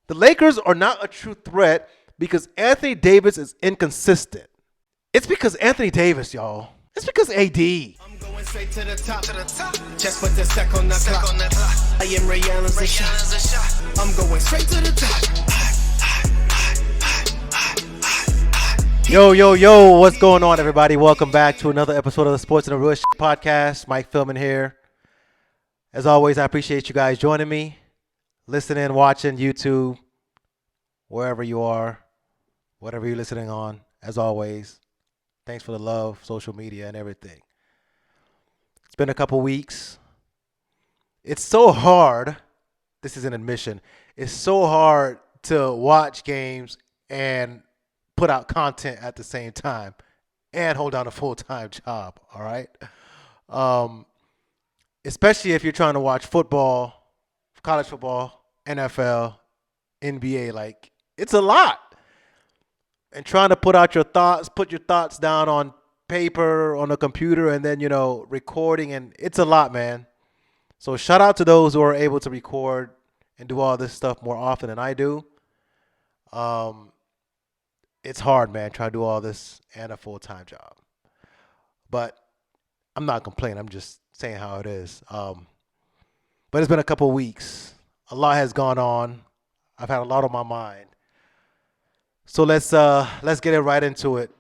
The Lakers are not a true threat because Anthony Davis is inconsistent. It's because Anthony Davis, y'all. It's because AD. I'm going straight to the top. Just put the sec on the clock. I am Rihanna's a shot. I'm going straight to the top. Yo, what's going on, everybody? Welcome back to another episode of the Sports and the Real Shit podcast. Mike Philman here. As always, I appreciate you guys joining me, listening, watching, YouTube, wherever you are, whatever you're listening on. As always, thanks for the love, social media, and everything. It's been a couple weeks. It's so hard. This is an admission. It's so hard to watch games and put out content at the same time and hold down a full-time job, all right? Especially if you're trying to watch football, college football, NFL, NBA. Like, it's a lot. And trying to put your thoughts down on paper, on a computer, and then, recording. And it's a lot, man. So shout out to those who are able to record and do all this stuff more often than I do. It's hard, man, trying to do all this and a full-time job. But I'm not complaining. I'm just saying how it is. But it's been a couple weeks. A lot has gone on. I've had a lot on my mind. So let's get it right into it.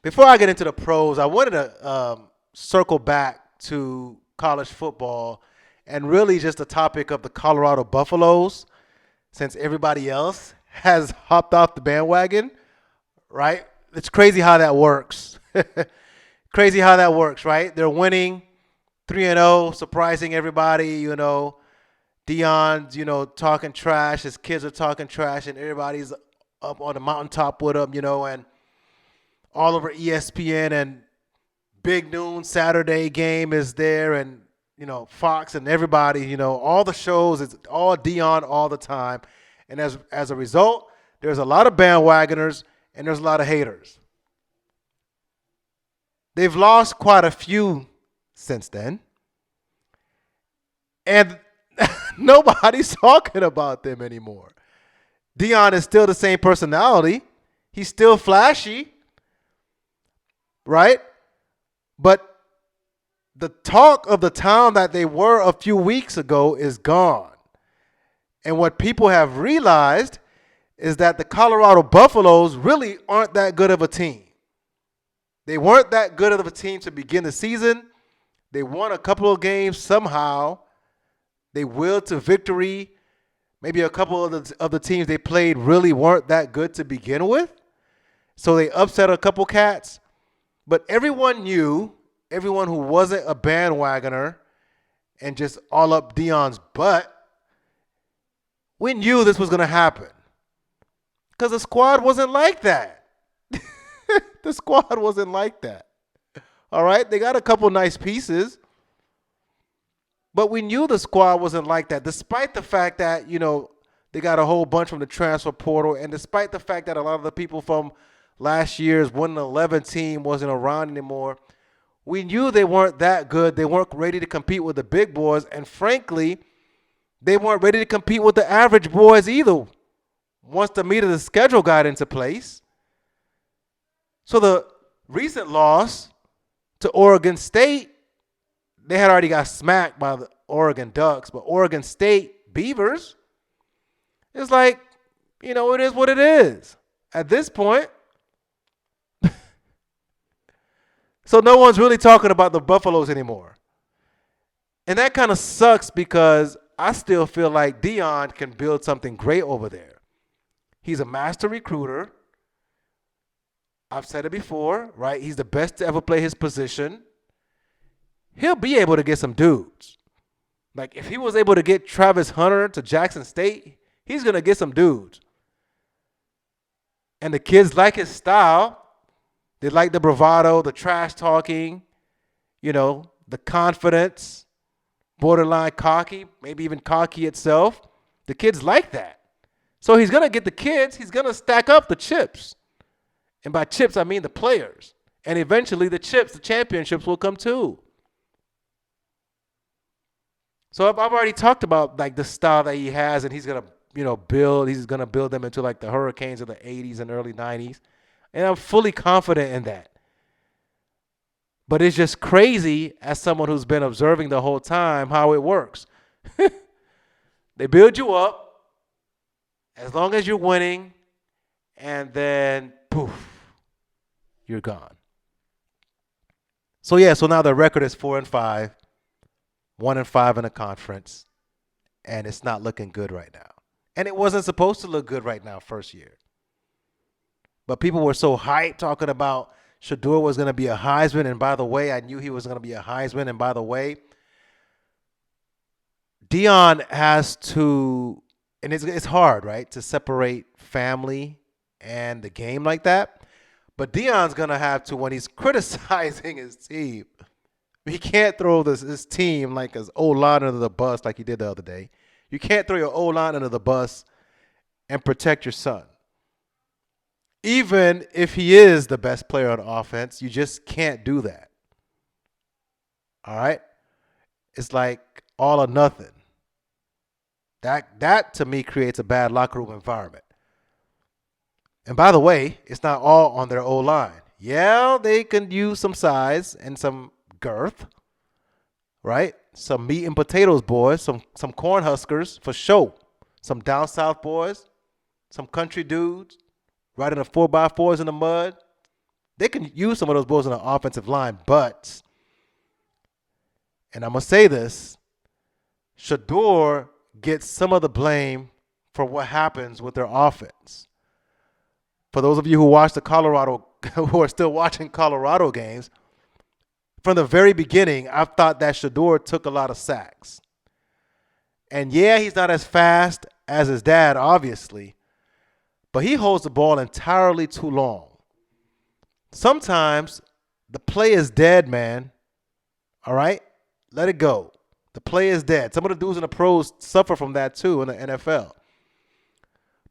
Before I get into the pros, I wanted to circle back to college football and really just the topic of the Colorado Buffaloes, since everybody else has hopped off the bandwagon, right? It's crazy how that works. Crazy how that works, right? They're winning 3-0, surprising everybody, Deion's, talking trash. His kids are talking trash, and everybody's up on the mountaintop with him, and all over ESPN, and Big Noon Saturday game is there, and, Fox and everybody, all the shows, it's all Deion all the time. And as a result, there's a lot of bandwagoners and there's a lot of haters. They've lost quite a few since then. And nobody's talking about them anymore. Deion is still the same personality. He's still flashy, right? But the talk of the town that they were a few weeks ago is gone. And what people have realized is that the Colorado Buffaloes really aren't that good of a team. They weren't that good of a team to begin the season. They won a couple of games somehow. They willed to victory. Maybe a couple of the teams they played really weren't that good to begin with. So they upset a couple cats. But everyone knew, everyone who wasn't a bandwagoner and just all up Deion's butt, we knew this was going to happen. Because the squad wasn't like that. The squad wasn't like that. All right? They got a couple nice pieces. But we knew the squad wasn't like that, despite the fact that, they got a whole bunch from the transfer portal, and despite the fact that a lot of the people from last year's 1-11 team wasn't around anymore. We knew they weren't that good. They weren't ready to compete with the big boys, and frankly, they weren't ready to compete with the average boys either once the meat of the schedule got into place. So the recent loss to Oregon State, they had already got smacked by the Oregon Ducks, but Oregon State Beavers, it's like, it is what it is at this point. So no one's really talking about the Buffaloes anymore. And that kind of sucks because I still feel like Deion can build something great over there. He's a master recruiter. I've said it before, right? He's the best to ever play his position. He'll be able to get some dudes. Like, if he was able to get Travis Hunter to Jackson State, he's going to get some dudes. And the kids like his style. They like the bravado, the trash talking, the confidence, borderline cocky, maybe even cocky itself. The kids like that. So he's going to get the kids. He's going to stack up the chips. And by chips, I mean the players. And eventually the championships will come too. So I've already talked about like the style that he has, and he's going to, He's going to build them into like the Hurricanes of the 80s and early 90s. And I'm fully confident in that. But it's just crazy as someone who's been observing the whole time how it works. They build you up as long as you're winning, and then poof, you're gone. So now the record is 4-5, 1-5 in the conference, and it's not looking good right now. And it wasn't supposed to look good right now first year. But people were so hyped talking about Shedeur was going to be a Heisman, and by the way, I knew he was going to be a Heisman, and by the way, Deion has to, and it's hard, right, to separate family and the game like that. But Deion's going to have to, when he's criticizing his team, he can't throw his team like his O-line under the bus like he did the other day. You can't throw your O-line under the bus and protect your son. Even if he is the best player on offense, you just can't do that. All right? It's like all or nothing. That to me creates a bad locker room environment. And by the way, it's not all on their O-line. Yeah, they can use some size and some girth, right? Some meat and potatoes boys, some corn huskers for sure. Some down south boys, some country dudes riding the 4x4s in the mud. They can use some of those boys on the offensive line, but, and I'm going to say this, Shedeur gets some of the blame for what happens with their offense. For those of you who watch who are still watching Colorado games, from the very beginning, I've thought that Shedeur took a lot of sacks. And yeah, he's not as fast as his dad, obviously, but he holds the ball entirely too long. Sometimes the play is dead, man. All right? Let it go. The play is dead. Some of the dudes in the pros suffer from that too in the NFL.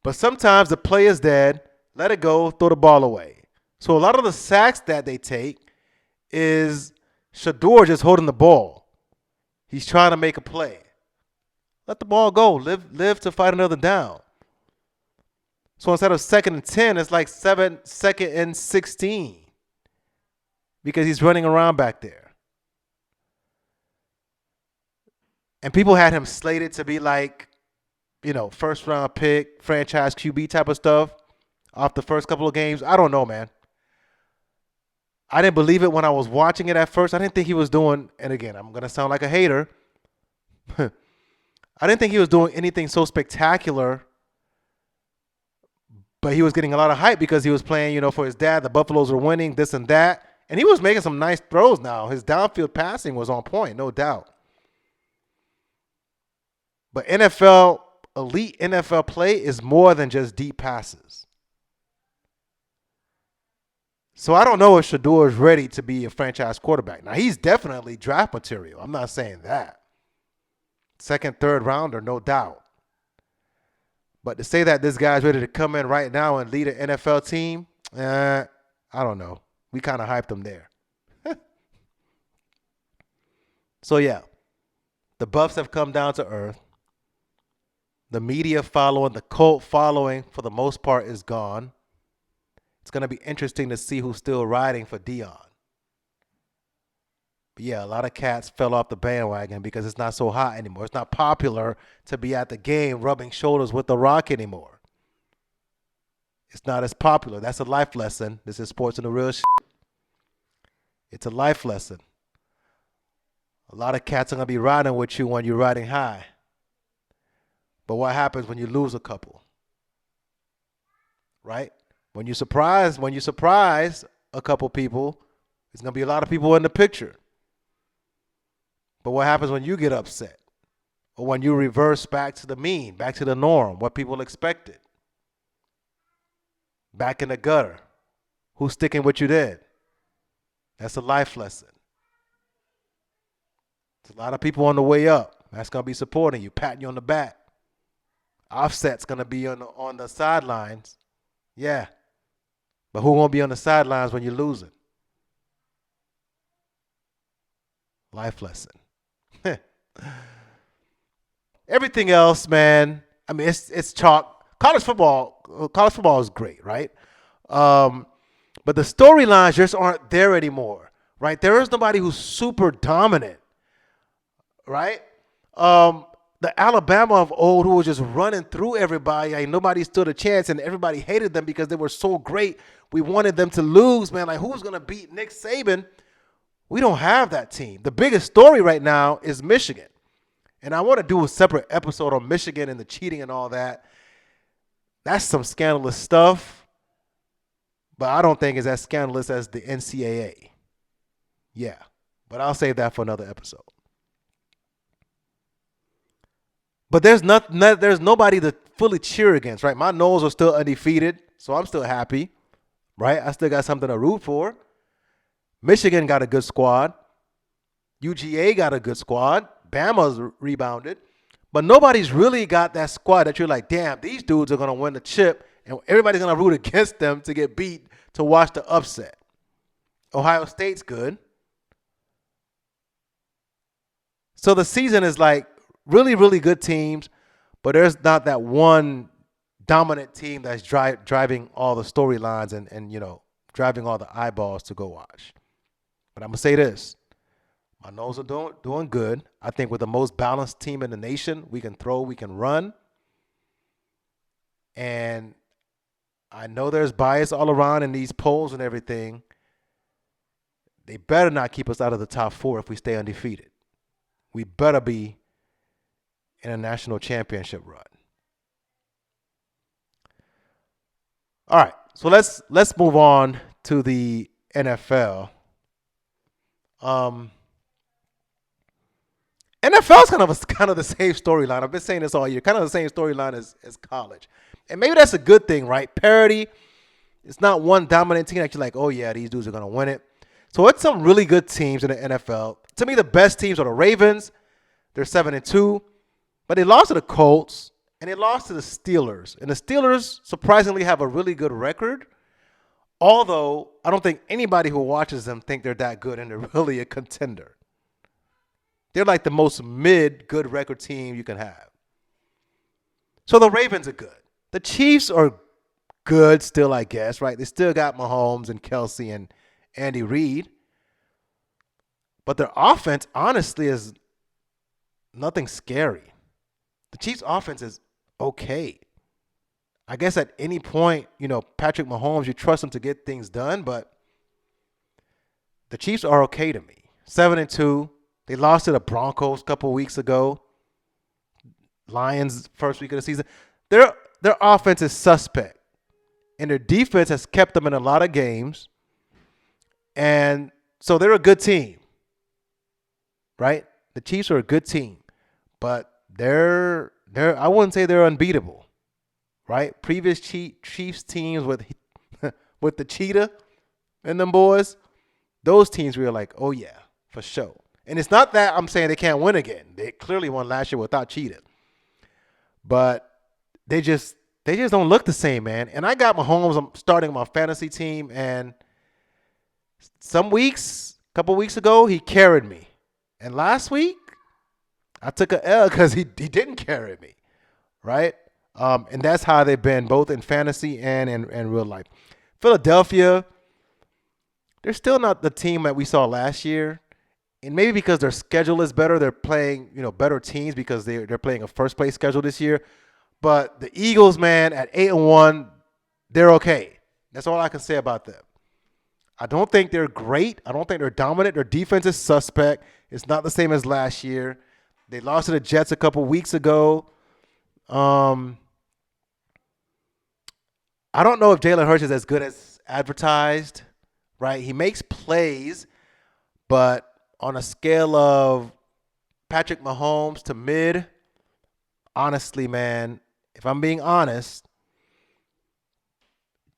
But sometimes the play is dead. Let it go. Throw the ball away. So a lot of the sacks that they take is Shedeur just holding the ball. He's trying to make a play. Let the ball go. Live to fight another down. So instead of 2nd and 10, it's like 2nd and 16 because he's running around back there. And people had him slated to be like, first round pick, franchise QB type of stuff off the first couple of games. I don't know, man. I didn't believe it when I was watching it at first. I didn't think he was doing, and again, I'm going to sound like a hater. I didn't think he was doing anything so spectacular, but he was getting a lot of hype because he was playing, for his dad. The Buffaloes were winning, this and that. And he was making some nice throws now. His downfield passing was on point, no doubt. But elite NFL play is more than just deep passes. So I don't know if Shedeur is ready to be a franchise quarterback. Now, he's definitely draft material. I'm not saying that. 2nd, 3rd rounder, no doubt. But to say that this guy's ready to come in right now and lead an NFL team, I don't know. We kind of hyped him there. So, yeah, the Buffs have come down to earth. The media following, the cult following, for the most part, is gone. It's going to be interesting to see who's still riding for Deion. But yeah, a lot of cats fell off the bandwagon because it's not so hot anymore. It's not popular to be at the game rubbing shoulders with The Rock anymore. It's not as popular. That's a life lesson. This is sports and the real shit. It's a life lesson. A lot of cats are going to be riding with you when you're riding high. But what happens when you lose a couple? Right? When you surprise a couple people, there's going to be a lot of people in the picture. But what happens when you get upset? Or when you reverse back to the mean, back to the norm, what people expected? Back in the gutter. Who's sticking with you then? That's a life lesson. There's a lot of people on the way up. That's going to be supporting you, patting you on the back. Offset's going to be on the sidelines. Yeah. But who won't be on the sidelines when you're losing? Life lesson. Everything else, man, I mean, it's chalk. College football is great, right? But the storylines just aren't there anymore, right? There is nobody who's super dominant, right? The Alabama of old who was just running through everybody, like nobody stood a chance, and everybody hated them because they were so great. We wanted them to lose, man. Like, who's gonna beat Nick Saban? We don't have that team. The biggest story right now is Michigan. And I want to do a separate episode on Michigan and the cheating and all that. That's some scandalous stuff. But I don't think it's as scandalous as the NCAA. Yeah. But I'll save that for another episode. But there's nobody to fully cheer against, right? My Noles are still undefeated, so I'm still happy, right? I still got something to root for. Michigan got a good squad. UGA got a good squad. Bama's rebounded. But nobody's really got that squad that you're like, damn, these dudes are going to win the chip, and everybody's going to root against them to get beat to watch the upset. Ohio State's good. So the season is like really, really good teams, but there's not that one dominant team that's driving all the storylines and driving all the eyeballs to go watch. But I'm going to say this. My Noles are doing good. I think we're the most balanced team in the nation. We can throw, we can run. And I know there's bias all around in these polls and everything. They better not keep us out of the top 4 if we stay undefeated. We better be in a national championship run. All right, so let's move on to the NFL. NFL is kind of the same storyline. I've been saying this all year. Kind of the same storyline as college, and maybe that's a good thing, right? Parity. It's not one dominant team that you're like, oh yeah, these dudes are gonna win it. So it's some really good teams in the NFL. To me, the best teams are the Ravens. They're 7-2, but they lost to the Colts and they lost to the Steelers. And the Steelers surprisingly have a really good record. Although I don't think anybody who watches them think they're that good and they're really a contender. They're like the most good record team you can have. So the Ravens are good. The Chiefs are good still, I guess, right? They still got Mahomes and Kelsey and Andy Reid. But their offense, honestly, is nothing scary. The Chiefs' offense is okay. I guess at any point, Patrick Mahomes, you trust him to get things done, but the Chiefs are okay to me. 7-2. They lost to the Broncos a couple weeks ago. Lions first week of the season. Their offense is suspect, and their defense has kept them in a lot of games. And so they're a good team, right? The Chiefs are a good team, but they're I wouldn't say they're unbeatable, right? Previous Chiefs teams with the Cheetah and them boys, those teams we were like, oh yeah, for sure. And it's not that I'm saying they can't win again. They clearly won last year without Cheetah. But they just don't look the same, man. And I got Mahomes. I'm starting my fantasy team, and some weeks, a couple weeks ago, he carried me. And last week, I took an L because he didn't carry me, right? And that's how they've been, both in fantasy and in real life. Philadelphia, they're still not the team that we saw last year. And maybe because their schedule is better, they're playing, better teams because they're playing a first place schedule this year. But the Eagles, man, at 8-1, they're okay. That's all I can say about them. I don't think they're great. I don't think they're dominant. Their defense is suspect. It's not the same as last year. They lost to the Jets a couple weeks ago. I don't know if Jalen Hurts is as good as advertised, right? He makes plays, but on a scale of Patrick Mahomes to mid, honestly, man, if I'm being honest,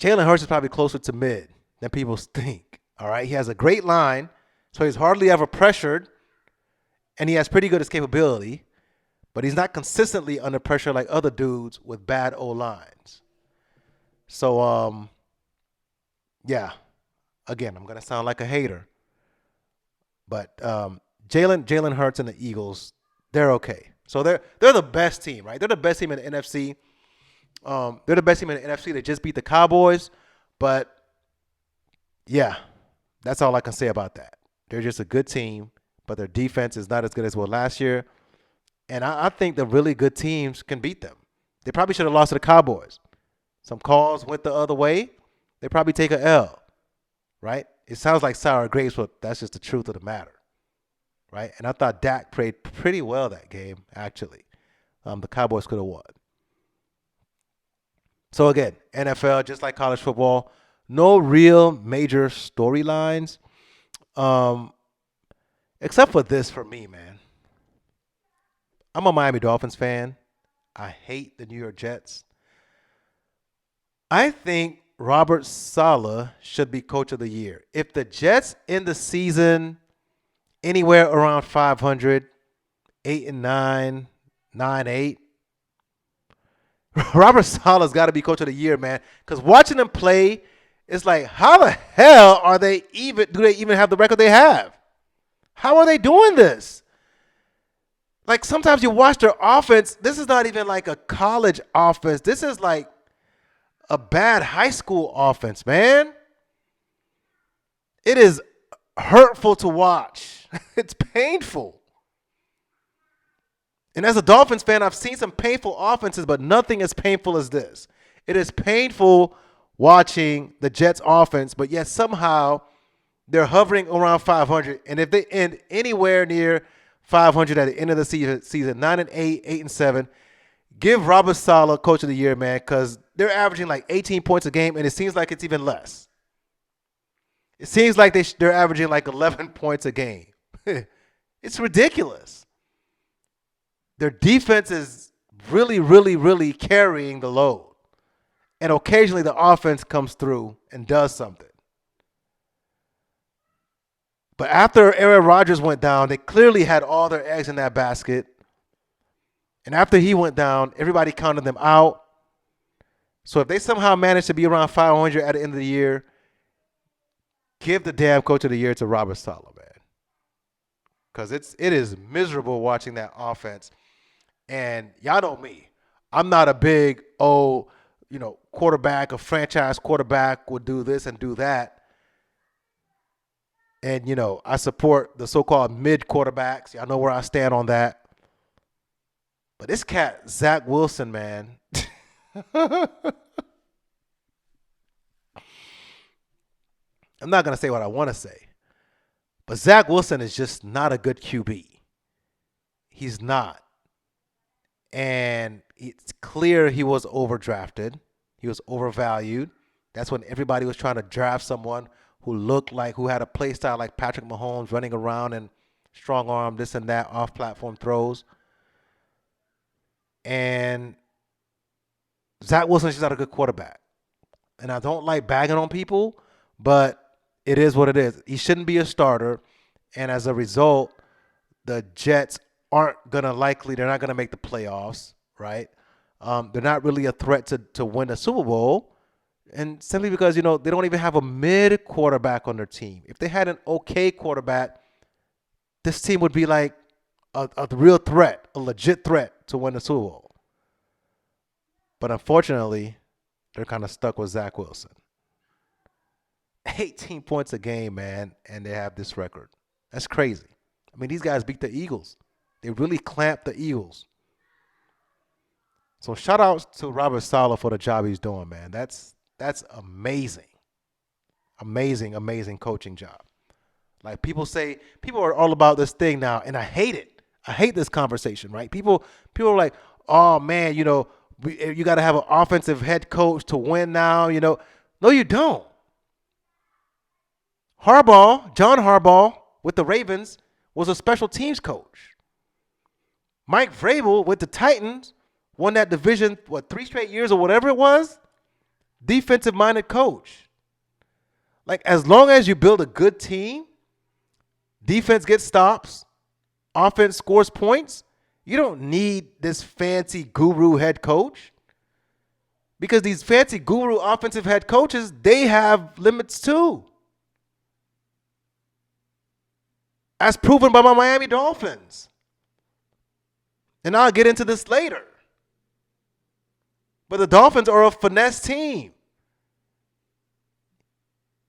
Jalen Hurts is probably closer to mid than people think. All right, he has a great line, so he's hardly ever pressured, and he has pretty good escapability, but he's not consistently under pressure like other dudes with bad O-lines. So, yeah, again, I'm going to sound like a hater. But Jalen Hurts and the Eagles, they're okay. So they're the best team, right? They're the best team in the NFC. They're the best team in the NFC. They just beat the Cowboys. But, yeah, that's all I can say about that. They're just a good team, but their defense is not as good as well last year. And I think the really good teams can beat them. They probably should have lost to the Cowboys. Some calls went the other way. They probably take a L, right? It sounds like sour grapes, but that's just the truth of the matter, right? And I thought Dak played pretty well that game, actually. The Cowboys could have won. So, again, NFL, just like college football, no real major storylines, except for this for me, man. I'm a Miami Dolphins fan. I hate the New York Jets. I think Robert Saleh should be coach of the year. If the Jets end the season anywhere around 500, 8-9, 9-8, Robert Saleh's got to be coach of the year, man. Because watching them play, it's like, how the hell do they even have the record they have? How are they doing this? Like, sometimes you watch their offense. This is not even like a college offense. This is like a bad high school offense, man. It is hurtful to watch. It's painful. And as a Dolphins fan, I've seen some painful offenses, but nothing as painful as this. It is painful watching the Jets offense, but yet somehow they're hovering around 500. And if they end anywhere near 500 at the end of the season, 9-8, 8-7, give Robert Saleh coach of the year, man, because they're averaging like 18 points a game, and it seems like it's even less. It seems like they're averaging like 11 points a game. It's ridiculous. Their defense is really, really, really carrying the load. And occasionally the offense comes through and does something. But after Aaron Rodgers went down, they clearly had all their eggs in that basket. And after he went down, everybody counted them out. So if they somehow manage to be around 500 at the end of the year, give the damn coach of the year to Robert Saleh, man. Because it is miserable watching that offense. And y'all know me. I'm not a big, quarterback, a franchise quarterback would do this and do that. And, I support the so-called mid quarterbacks. Y'all know where I stand on that. But this cat, Zach Wilson, man. I'm not going to say what I want to say. But Zach Wilson is just not a good QB. He's not. And it's clear he was overdrafted. He was overvalued. That's when everybody was trying to draft someone who had a play style like Patrick Mahomes, running around and strong arm, this and that, off-platform throws. And Zach Wilson's just not a good quarterback. And I don't like bagging on people, but it is what it is. He shouldn't be a starter. And as a result, the Jets they're not going to make the playoffs, right? They're not really a threat to win a Super Bowl. And simply because, they don't even have a mid quarterback on their team. If they had an okay quarterback, this team would be like a real threat, a legit threat to win the Super Bowl. But unfortunately, they're kind of stuck with Zach Wilson. 18 points a game, man, and they have this record. That's crazy. I mean, these guys beat the Eagles. They really clamped the Eagles. So shout out to Robert Saleh for the job he's doing, man. That's amazing. Amazing, amazing coaching job. Like people are all about this thing now, and I hate it. I hate this conversation, right? People are like, oh, man, you got to have an offensive head coach to win now, No, you don't. John Harbaugh with the Ravens was a special teams coach. Mike Vrabel with the Titans won that division, 3 straight years or whatever it was? Defensive-minded coach. Like, as long as you build a good team, defense gets stops, offense scores points, you don't need this fancy guru head coach. Because these fancy guru offensive head coaches, they have limits too. As proven by my Miami Dolphins. And I'll get into this later. But the Dolphins are a finesse team.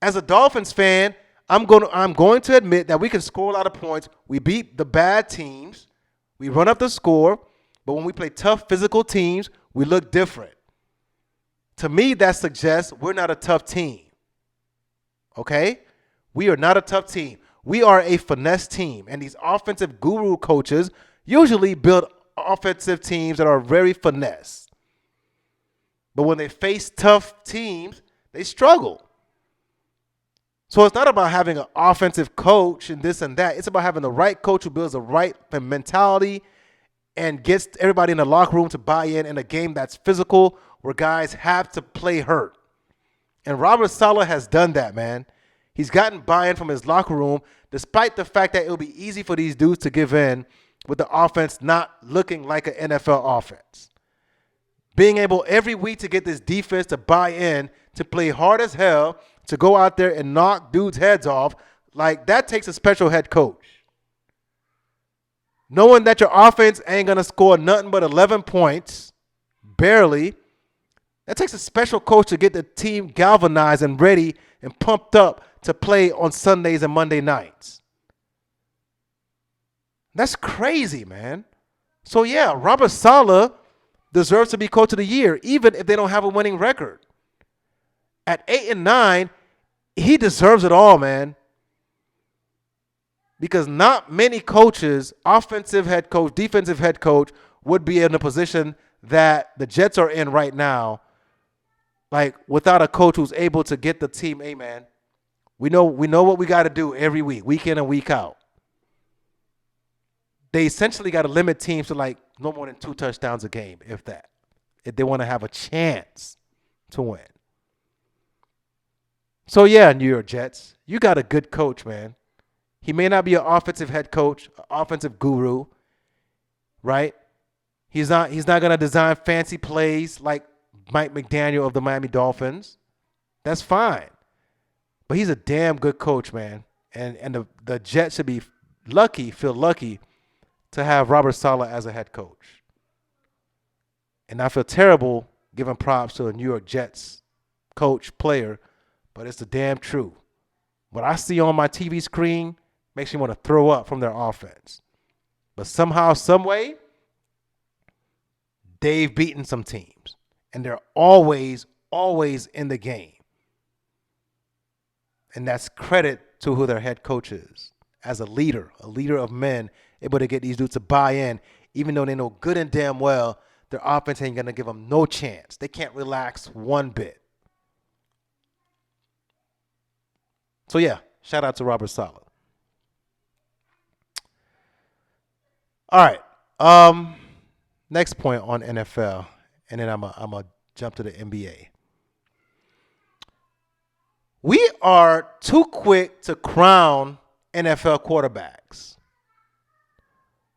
As a Dolphins fan, I'm going to admit that we can score a lot of points. We beat the bad teams. We run up the score. But when we play tough physical teams, we look different. To me, that suggests we're not a tough team. Okay? We are not a tough team. We are a finesse team. And these offensive guru coaches usually build offensive teams that are very finesse. But when they face tough teams, they struggle. So it's not about having an offensive coach and this and that. It's about having the right coach who builds the right mentality and gets everybody in the locker room to buy in a game that's physical where guys have to play hurt. And Robert Saleh has done that, man. He's gotten buy-in from his locker room despite the fact that it'll be easy for these dudes to give in with the offense not looking like an NFL offense. Being able every week to get this defense to buy in, to play hard as hell, to go out there and knock dudes' heads off, like that takes a special head coach. Knowing that your offense ain't going to score nothing but 11 points, barely, that takes a special coach to get the team galvanized and ready and pumped up to play on Sundays and Monday nights. That's crazy, man. So, yeah, Robert Saleh deserves to be coach of the year, even if they don't have a winning record. At 8-9, he deserves it all, man. Because not many coaches, offensive head coach, defensive head coach, would be in a position that the Jets are in right now, like without a coach who's able to get the team, hey, man, we know what we got to do every week in and week out. They essentially got to limit teams to like no more than 2 touchdowns a game, if that, if they want to have a chance to win. So, yeah, New York Jets, you got a good coach, man. He may not be an offensive head coach, offensive guru, right? He's not going to design fancy plays like Mike McDaniel of the Miami Dolphins. That's fine. But he's a damn good coach, man. And the Jets should be feel lucky to have Robert Saleh as a head coach. And I feel terrible giving props to a New York Jets coach, player, but it's the damn truth. What I see on my TV screen makes me want to throw up from their offense. But somehow, some way, they've beaten some teams. And they're always in the game. And that's credit to who their head coach is. As a leader of men, able to get these dudes to buy in, even though they know good and damn well their offense ain't going to give them no chance. They can't relax one bit. So, yeah, shout out to Robert Saleh. All right. Next point on NFL, and then I'm a jump to the NBA. We are too quick to crown NFL quarterbacks.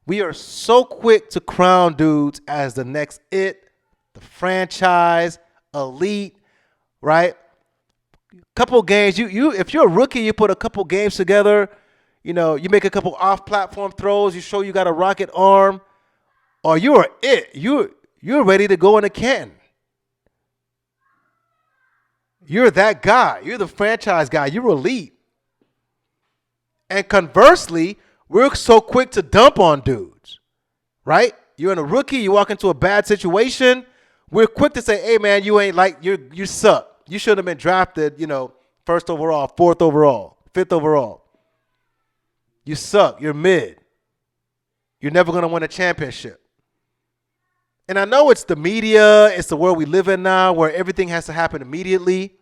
We are so quick to crown dudes as the next the franchise, elite, right? Couple games, you if you're a rookie, you put a couple games together, you make a couple off-platform throws, you show you got a rocket arm, or you are it. You're ready to go in a Canton. You're that guy. You're the franchise guy. You're elite. And conversely, we're so quick to dump on dudes, right? You're in a rookie. You walk into a bad situation. We're quick to say, hey, man, you ain't like, you suck. You should have been drafted, first overall, fourth overall, fifth overall. You suck. You're mid. You're never going to win a championship. And I know it's the media. It's the world we live in now where everything has to happen immediately,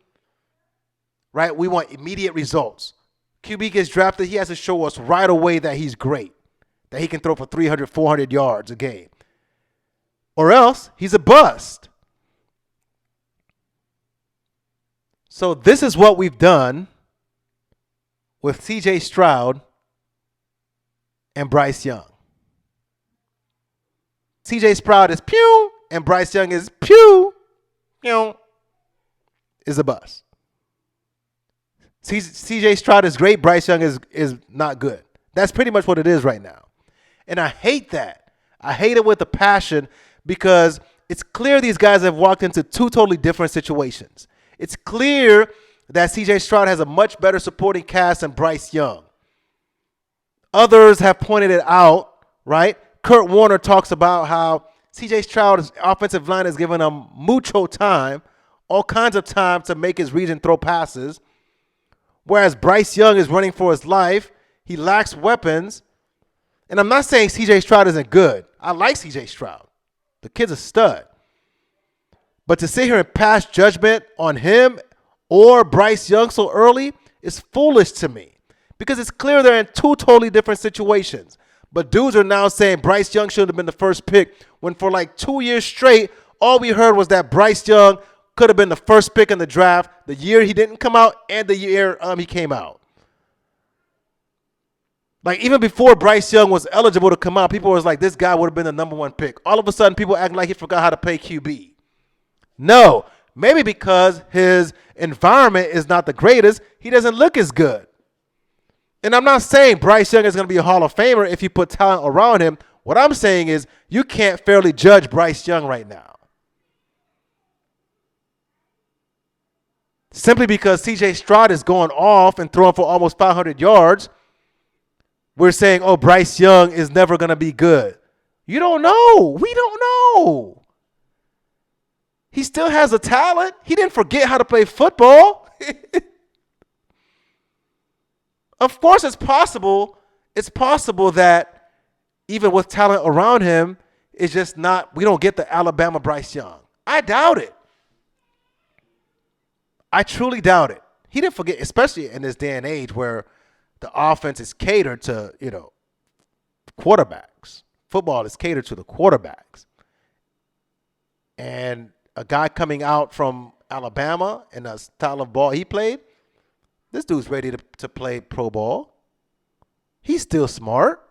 right? We want immediate results. QB gets drafted. He has to show us right away that he's great, that he can throw for 300, 400 yards a game. Or else he's a bust. So this is what we've done with CJ Stroud and Bryce Young. CJ Stroud is pew, and Bryce Young is pew, is a bust. CJ Stroud is great. Bryce Young is not good. That's pretty much what it is right now. And I hate that. I hate it with a passion because it's clear these guys have walked into two totally different situations. It's clear that C.J. Stroud has a much better supporting cast than Bryce Young. Others have pointed it out, right? Kurt Warner talks about how C.J. Stroud's offensive line has given him mucho time, all kinds of time to make his reads and throw passes, whereas Bryce Young is running for his life. He lacks weapons. And I'm not saying C.J. Stroud isn't good. I like C.J. Stroud. The kid's a stud. But to sit here and pass judgment on him or Bryce Young so early is foolish to me because it's clear they're in two totally different situations. But dudes are now saying Bryce Young should have been the first pick when for like 2 years straight, all we heard was that Bryce Young could have been the first pick in the draft the year he didn't come out and the year he came out. Like, even before Bryce Young was eligible to come out, people was like, this guy would have been the number one pick. All of a sudden, people acting like he forgot how to play QB. No, maybe because his environment is not the greatest, he doesn't look as good. And I'm not saying Bryce Young is going to be a Hall of Famer if you put talent around him. What I'm saying is you can't fairly judge Bryce Young right now. Simply because C.J. Stroud is going off and throwing for almost 500 yards, we're saying, oh, Bryce Young is never going to be good. You don't know. We don't know. He still has a talent. He didn't forget how to play football. Of course, it's possible. It's possible that even with talent around him, it's just not, we don't get the Alabama Bryce Young. I doubt it. I truly doubt it. He didn't forget, especially in this day and age where the offense is catered to, quarterbacks. Football is catered to the quarterbacks. And a guy coming out from Alabama and the style of ball he played, this dude's ready to play pro ball. He's still smart.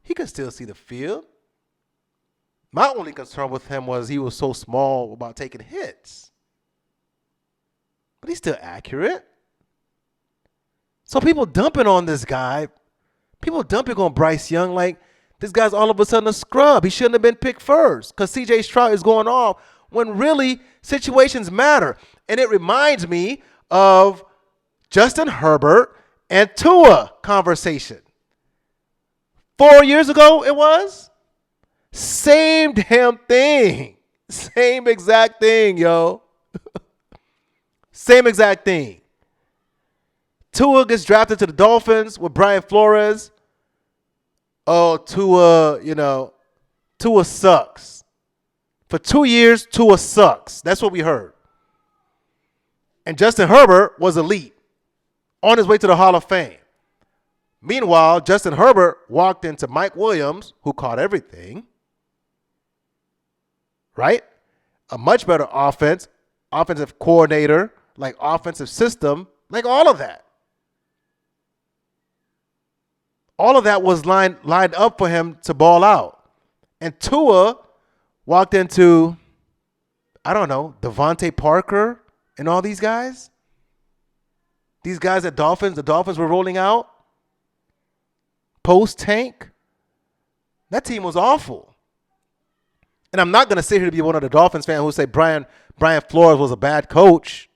He can still see the field. My only concern with him was he was so small about taking hits. But he's still accurate. So people dumping on this guy, people dumping on Bryce Young like this guy's all of a sudden a scrub. He shouldn't have been picked first because C.J. Stroud is going off when really situations matter. And it reminds me of Justin Herbert and Tua conversation. 4 years ago it was. Same damn thing. Same exact thing, yo. Same exact thing. Tua gets drafted to the Dolphins with Brian Flores. Oh, Tua sucks. For 2 years, Tua sucks. That's what we heard. And Justin Herbert was elite, on his way to the Hall of Fame. Meanwhile, Justin Herbert walked into Mike Williams, who caught everything, right? A much better offense, offensive coordinator, like offensive system, like all of that. All of that was lined up for him to ball out. And Tua walked into, I don't know, Devontae Parker and all these guys. These guys at the Dolphins were rolling out. Post-tank. That team was awful. And I'm not going to sit here to be one of the Dolphins fans who say Brian Flores was a bad coach.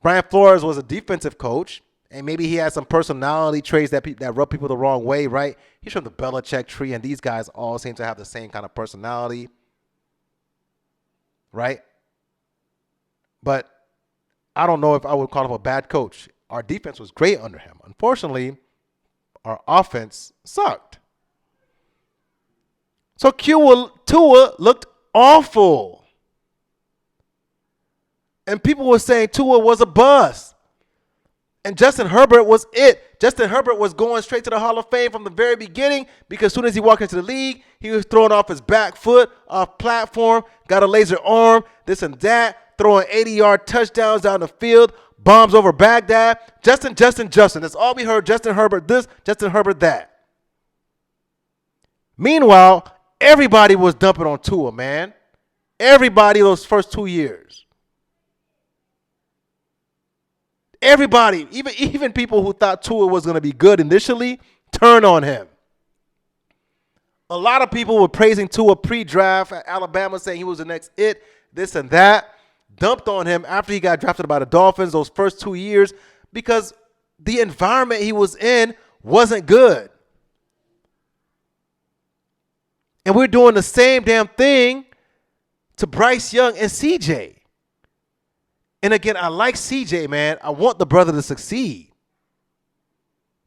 Brian Flores was a defensive coach. And maybe he had some personality traits that rub people the wrong way, right? He's from the Belichick tree, and these guys all seem to have the same kind of personality, right? But I don't know if I would call him a bad coach. Our defense was great under him. Unfortunately, our offense sucked. So Tua looked awful. And people were saying Tua was a bust. And Justin Herbert was it. Justin Herbert was going straight to the Hall of Fame from the very beginning because as soon as he walked into the league, he was throwing off his back foot, off platform, got a laser arm, this and that, throwing 80-yard touchdowns down the field, bombs over Baghdad. Justin. That's all we heard. Justin Herbert this, Justin Herbert that. Meanwhile, everybody was dumping on Tua, man. Everybody those first 2 years. Everybody, even people who thought Tua was going to be good initially, turned on him. A lot of people were praising Tua pre-draft at Alabama, saying he was the next it, this and that. Dumped on him after he got drafted by the Dolphins those first 2 years because the environment he was in wasn't good. And we're doing the same damn thing to Bryce Young and CJ. And again, I like CJ, man. I want the brother to succeed.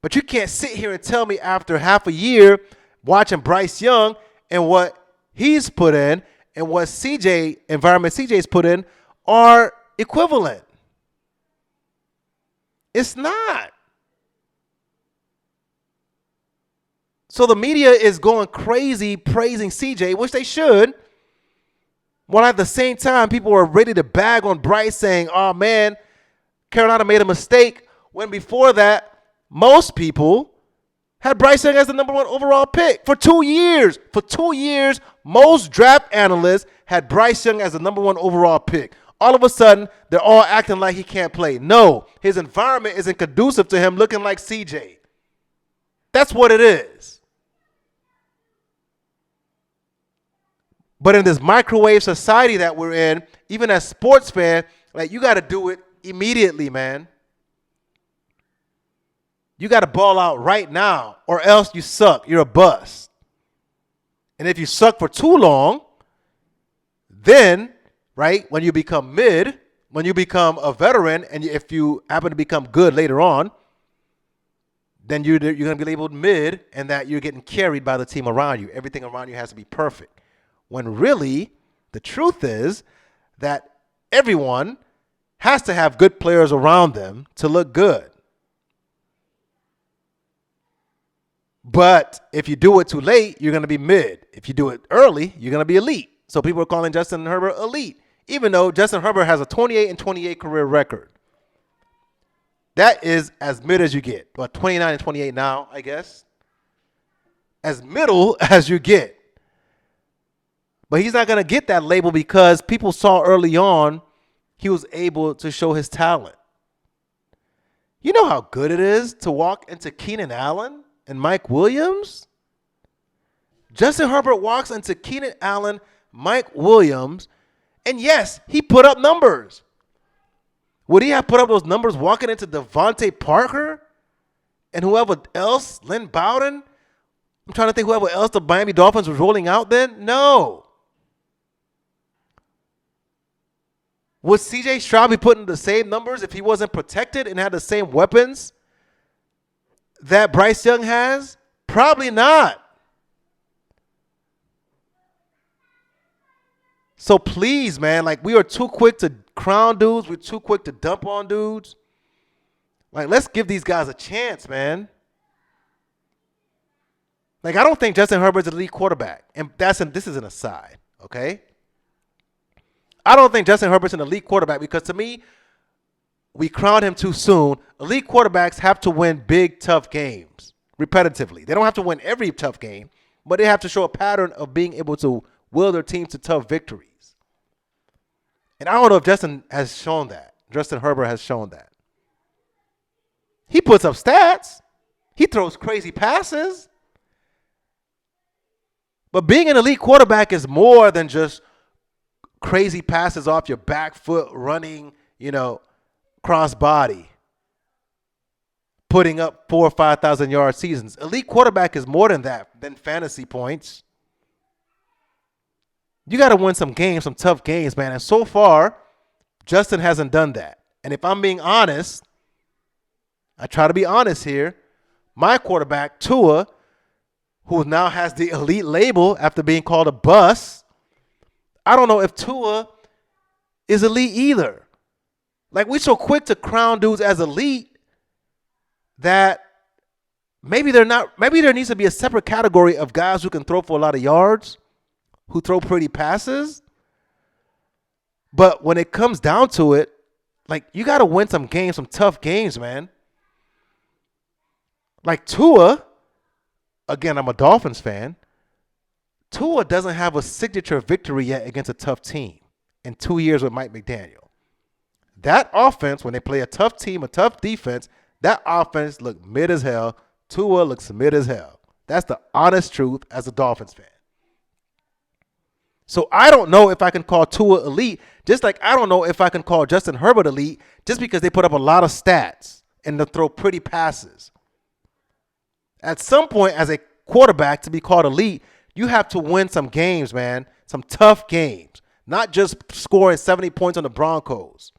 But you can't sit here and tell me after half a year watching Bryce Young and what he's put in and what environment CJ's put in are equivalent. It's not. So the media is going crazy praising CJ, which they should. While at the same time, people are ready to bag on Bryce saying, oh man, Carolina made a mistake. When before that, most people had Bryce Young as the number 1 overall pick for 2 years. For 2 years, most draft analysts had Bryce Young as the number 1 overall pick. All of a sudden, they're all acting like he can't play. No, his environment isn't conducive to him looking like CJ. That's what it is. But in this microwave society that we're in, even as sports fans, like you got to do it immediately, man. You got to ball out right now or else you suck. You're a bust. And if you suck for too long, then, right, when you become mid, when you become a veteran, and if you happen to become good later on, then you're going to be labeled mid and that you're getting carried by the team around you. Everything around you has to be perfect. When really, the truth is that everyone has to have good players around them to look good. But if you do it too late, you're going to be mid. If you do it early, you're going to be elite. So people are calling Justin Herbert elite, even though Justin Herbert has a 28-28 career record. That is as mid as you get. Well, 29-28 now, I guess. As middle as you get. But he's not going to get that label because people saw early on he was able to show his talent. You know how good it is to walk into Keenan Allen and Mike Williams? Justin Herbert walks into Keenan Allen, Mike Williams, and yes, he put up numbers. Would he have put up those numbers walking into Devontae Parker and whoever else, Lynn Bowden? I'm trying to think whoever else the Miami Dolphins was rolling out then. No. Would C.J. Stroud be putting the same numbers if he wasn't protected and had the same weapons that Bryce Young has? Probably not. So please, man, like we are too quick to crown dudes. We're too quick to dump on dudes. Like, let's give these guys a chance, man. Like, I don't think Justin Herbert's an elite quarterback. And this is an aside, okay? I don't think Justin Herbert's an elite quarterback because to me, we crowned him too soon. Elite quarterbacks have to win big, tough games repetitively. They don't have to win every tough game, but they have to show a pattern of being able to will their teams to tough victories. And I don't know if Justin has shown that. Justin Herbert has shown that. He puts up stats. He throws crazy passes. But being an elite quarterback is more than just crazy passes off your back foot, running, cross body, putting up 4,000 or 5,000 yard seasons. Elite quarterback is more than that, than fantasy points. You got to win some games, some tough games, man. And so far, Justin hasn't done that. And if I'm being honest, I try to be honest here, my quarterback, Tua, who now has the elite label after being called a bust, I don't know if Tua is elite either. Like, we're so quick to crown dudes as elite that maybe they're not. Maybe there needs to be a separate category of guys who can throw for a lot of yards, who throw pretty passes. But when it comes down to it, like, you got to win some games, some tough games, man. Like Tua, again, I'm a Dolphins fan. Tua doesn't have a signature victory yet against a tough team in 2 years with Mike McDaniel. That offense, when they play a tough team, a tough defense, that offense looked mid as hell. Tua looks mid as hell. That's the honest truth as a Dolphins fan. So I don't know if I can call Tua elite, just like I don't know if I can call Justin Herbert elite just because they put up a lot of stats and they throw pretty passes. At some point, as a quarterback, to be called elite, you have to win some games, man. Some tough games. Not just scoring 70 points on the Broncos.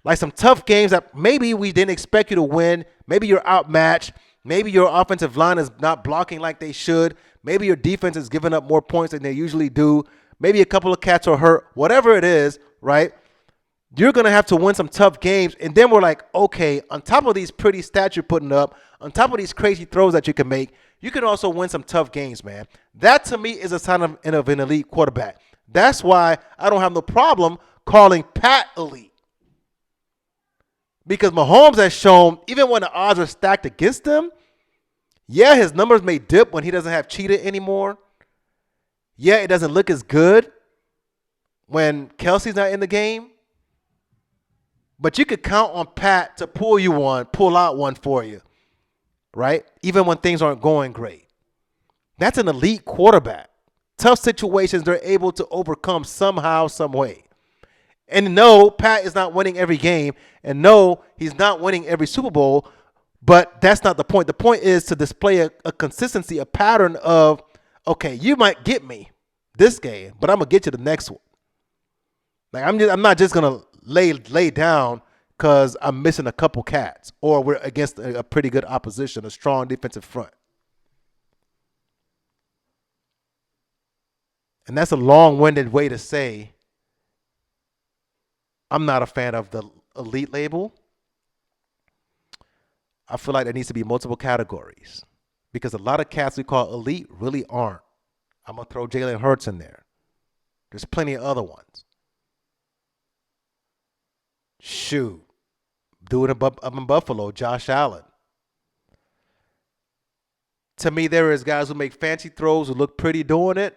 Like some tough games that maybe we didn't expect you to win. Maybe you're outmatched. Maybe your offensive line is not blocking like they should. Maybe your defense is giving up more points than they usually do. Maybe a couple of cats are hurt. Whatever it is, right? You're going to have to win some tough games. And then we're like, okay, on top of these pretty stats you're putting up, on top of these crazy throws that you can make, you can also win some tough games, man. That, to me, is a sign of an elite quarterback. That's why I don't have no problem calling Pat elite. Because Mahomes has shown, even when the odds are stacked against him, yeah, his numbers may dip when he doesn't have Cheetah anymore. Yeah, it doesn't look as good when Kelsey's not in the game. But you could count on Pat to pull out one for you, right? Even when things aren't going great. That's an elite quarterback. Tough situations they're able to overcome somehow, some way. And no, Pat is not winning every game. And no, he's not winning every Super Bowl. But that's not the point. The point is to display a consistency, a pattern of, okay, you might get me this game, but I'm going to get you the next one. Like I'm not just going to lay down because I'm missing a couple cats or we're against a pretty good opposition, a strong defensive front. And that's a long-winded way to say I'm not a fan of the elite label. I feel like there needs to be multiple categories because a lot of cats we call elite really aren't. I'm going to throw Jalen Hurts in there. There's plenty of other ones. Shoot. Dude up in Buffalo, Josh Allen. To me, there is guys who make fancy throws who look pretty doing it.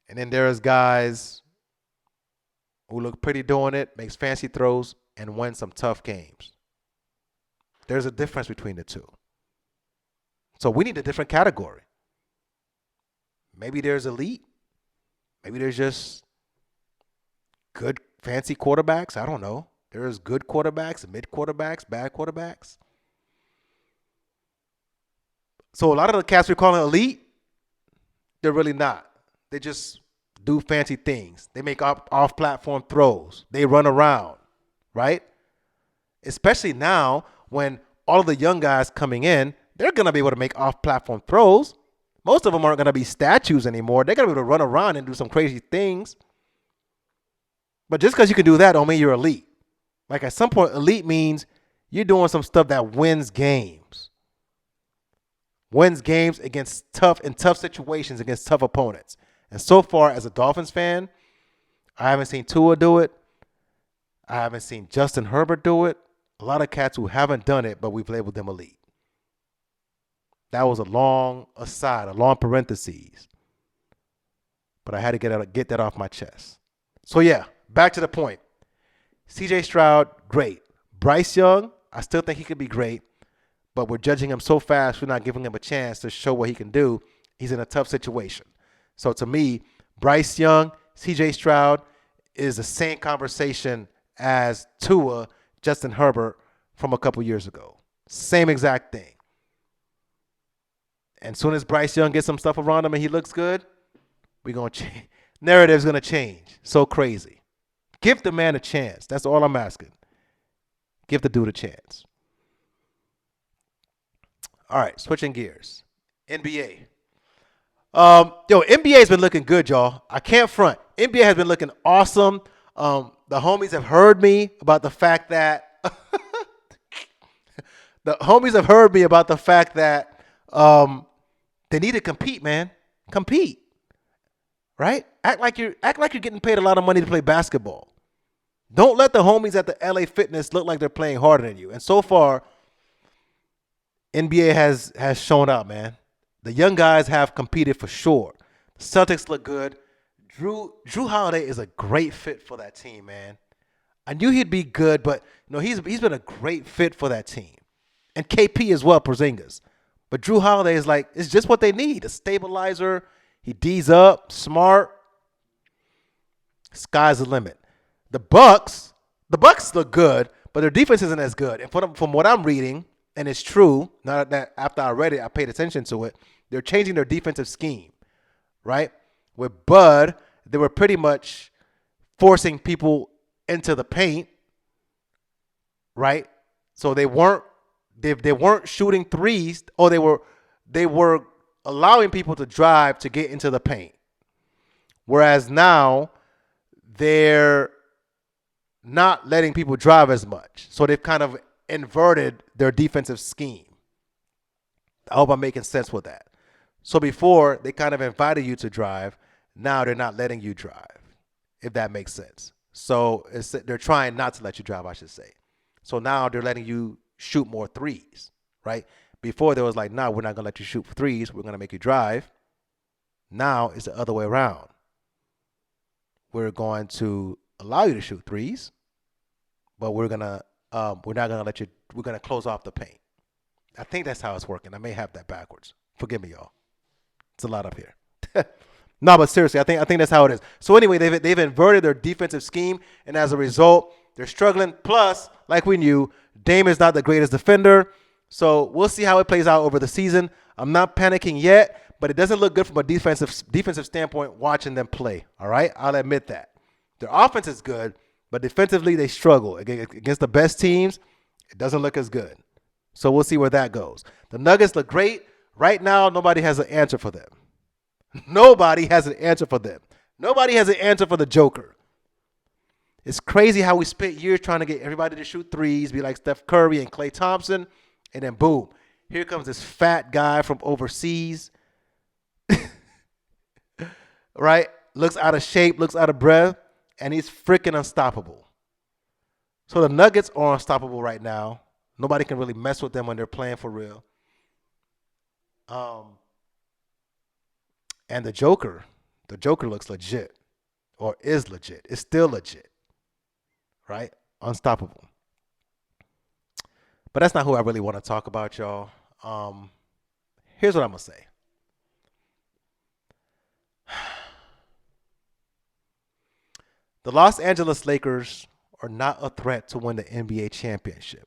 And then there's guys who look pretty doing it, makes fancy throws, and win some tough games. There's a difference between the two. So we need a different category. Maybe there's elite. Maybe there's just good, fancy quarterbacks. I don't know. There's good quarterbacks, mid quarterbacks, bad quarterbacks. So a lot of the cats we're calling elite, they're really not. They just do fancy things. They make off-platform throws. They run around, right? Especially now when all of the young guys coming in, they're going to be able to make off-platform throws. Most of them aren't going to be statues anymore. They're going to be able to run around and do some crazy things. But just because you can do that don't mean you're elite. Like at some point, elite means you're doing some stuff that wins games. Wins games against tough situations against tough opponents. And so far, as a Dolphins fan, I haven't seen Tua do it. I haven't seen Justin Herbert do it. A lot of cats who haven't done it, but we've labeled them elite. That was a long aside, a long parenthesis. But I had to get that off my chest. So, yeah, back to the point. CJ Stroud, great. Bryce Young, I still think he could be great. But we're judging him so fast, we're not giving him a chance to show what he can do. He's in a tough situation. So to me, Bryce Young, CJ Stroud is the same conversation as Tua, Justin Herbert from a couple years ago. Same exact thing. And soon as Bryce Young gets some stuff around him and he looks good, we're going to change. Narrative's going to change. So crazy. Give the man a chance. That's all I'm asking. Give the dude a chance. All right, switching gears. NBA. NBA has been looking good, y'all. I can't front. NBA has been looking awesome. The homies have heard me about the fact that they need to compete, man. Compete. Right? Act like you're getting paid a lot of money to play basketball. Don't let the homies at the LA Fitness look like they're playing harder than you. And so far, NBA has shown up, man. The young guys have competed for sure. The Celtics look good. Drew Holiday is a great fit for that team, man. I knew he'd be good, but he's been a great fit for that team. And KP as well, Porzingis. But Drew Holiday is like, it's just what they need. A stabilizer. He D's up, smart. Sky's the limit. The Bucks look good, but their defense isn't as good. And from what I'm reading, and it's true, now that after I read it, I paid attention to it, they're changing their defensive scheme, right? With Bud, they were pretty much forcing people into the paint, right? So they weren't shooting threes, or they were allowing people to drive to get into the paint. Whereas now they're not letting people drive as much. So they've kind of inverted their defensive scheme. I hope I'm making sense with that. So before, they kind of invited you to drive. Now they're not letting you drive, if that makes sense. So they're trying not to let you drive, I should say. So now they're letting you shoot more threes, right? Before, there was like, nah, we're not going to let you shoot threes. We're going to make you drive. Now it's the other way around. We're going to allow you to shoot threes, but we're not gonna let you. We're gonna close off the paint. I think that's how it's working. I may have that backwards. Forgive me, y'all. It's a lot up here. No, but seriously, I think that's how it is. So anyway, they've inverted their defensive scheme, and as a result, they're struggling. Plus, like we knew, Dame is not the greatest defender. So we'll see how it plays out over the season. I'm not panicking yet, but it doesn't look good from a defensive standpoint watching them play. All right, I'll admit that. Their offense is good, but defensively they struggle. Against the best teams, it doesn't look as good. So we'll see where that goes. The Nuggets look great. Right now, nobody has an answer for them. Nobody has an answer for them. Nobody has an answer for the Joker. It's crazy how we spent years trying to get everybody to shoot threes, be like Steph Curry and Klay Thompson, and then boom, here comes this fat guy from overseas, right? Looks out of shape, looks out of breath. And he's freaking unstoppable. So the Nuggets are unstoppable right now. Nobody can really mess with them when they're playing for real. And the Joker looks legit, or is legit. It's still legit, right? Unstoppable. But that's not who I really want to talk about, y'all. Here's what I'm going to say. The Los Angeles Lakers are not a threat to win the NBA championship.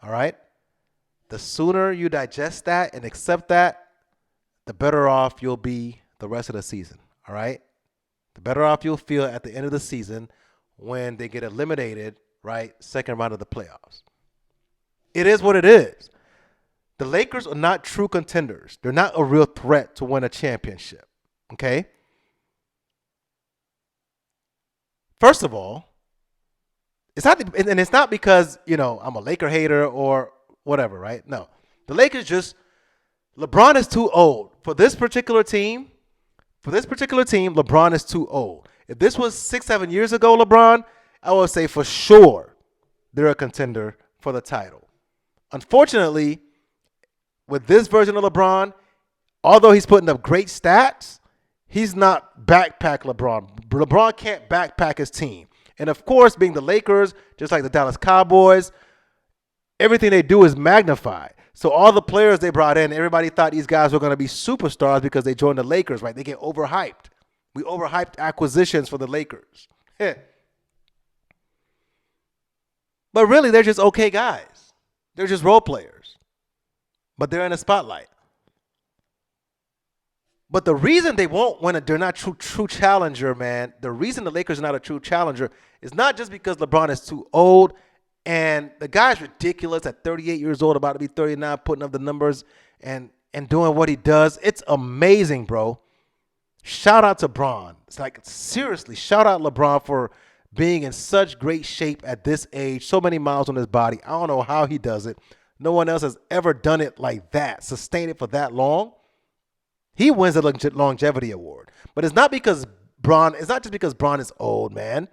All right? The sooner you digest that and accept that, the better off you'll be the rest of the season. All right? The better off you'll feel at the end of the season when they get eliminated, right? Second round of the playoffs. It is what it is. The Lakers are not true contenders. They're not a real threat to win a championship. Okay? First of all, it's not because, I'm a Laker hater or whatever, right? No. The Lakers LeBron is too old. For this particular team, LeBron is too old. If this was 6-7 years ago, LeBron, I would say for sure they're a contender for the title. Unfortunately, with this version of LeBron, although he's putting up great stats, he's not backpack LeBron. LeBron can't backpack his team. And of course, being the Lakers, just like the Dallas Cowboys, everything they do is magnified. So all the players they brought in, everybody thought these guys were going to be superstars because they joined the Lakers, right? They get overhyped. We overhyped acquisitions for the Lakers. But really, they're just okay guys. They're just role players. But they're in the spotlight. But the reason they won't win they're not true challenger, man. The reason the Lakers are not a true challenger is not just because LeBron is too old and the guy's ridiculous at 38 years old, about to be 39, putting up the numbers and doing what he does. It's amazing, bro. Shout out to Bron. It's like, seriously, shout out LeBron for being in such great shape at this age, so many miles on his body. I don't know how he does it. No one else has ever done it like that, sustained it for that long. He wins the longevity award. But it's not just because Bron is old, man.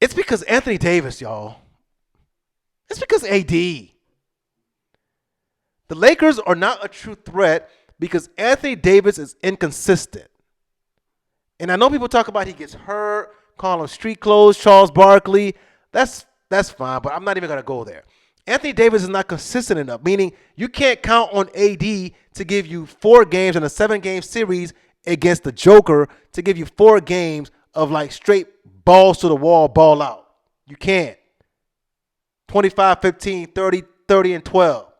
It's because Anthony Davis, y'all. It's because AD. The Lakers are not a true threat because Anthony Davis is inconsistent. And I know people talk about he gets hurt, call him street clothes, Charles Barkley. That's fine, but I'm not even going to go there. Anthony Davis is not consistent enough, meaning you can't count on AD to give you 4 games in a 7-game series against the Joker to give you 4 games of like straight balls to the wall, ball out. You can't. 25, 15, 30, 30, and 12.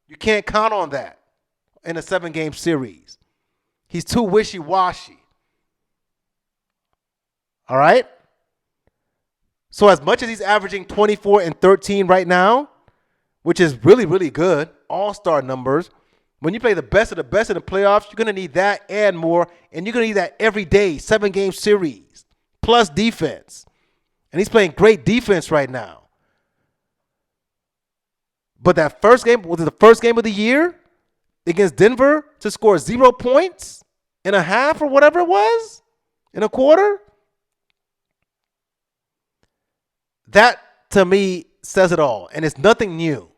You can't count on that in a 7-game series. He's too wishy-washy. All right? So as much as he's averaging 24 and 13 right now, which is really, really good, all-star numbers, when you play the best of the best in the playoffs, you're going to need that and more, and you're going to need that every day, 7-game series, plus defense. And he's playing great defense right now. But that first game, was it the first game of the year against Denver to score 0 points in a half or whatever it was, in a quarter? That, to me, says it all. And it's nothing new,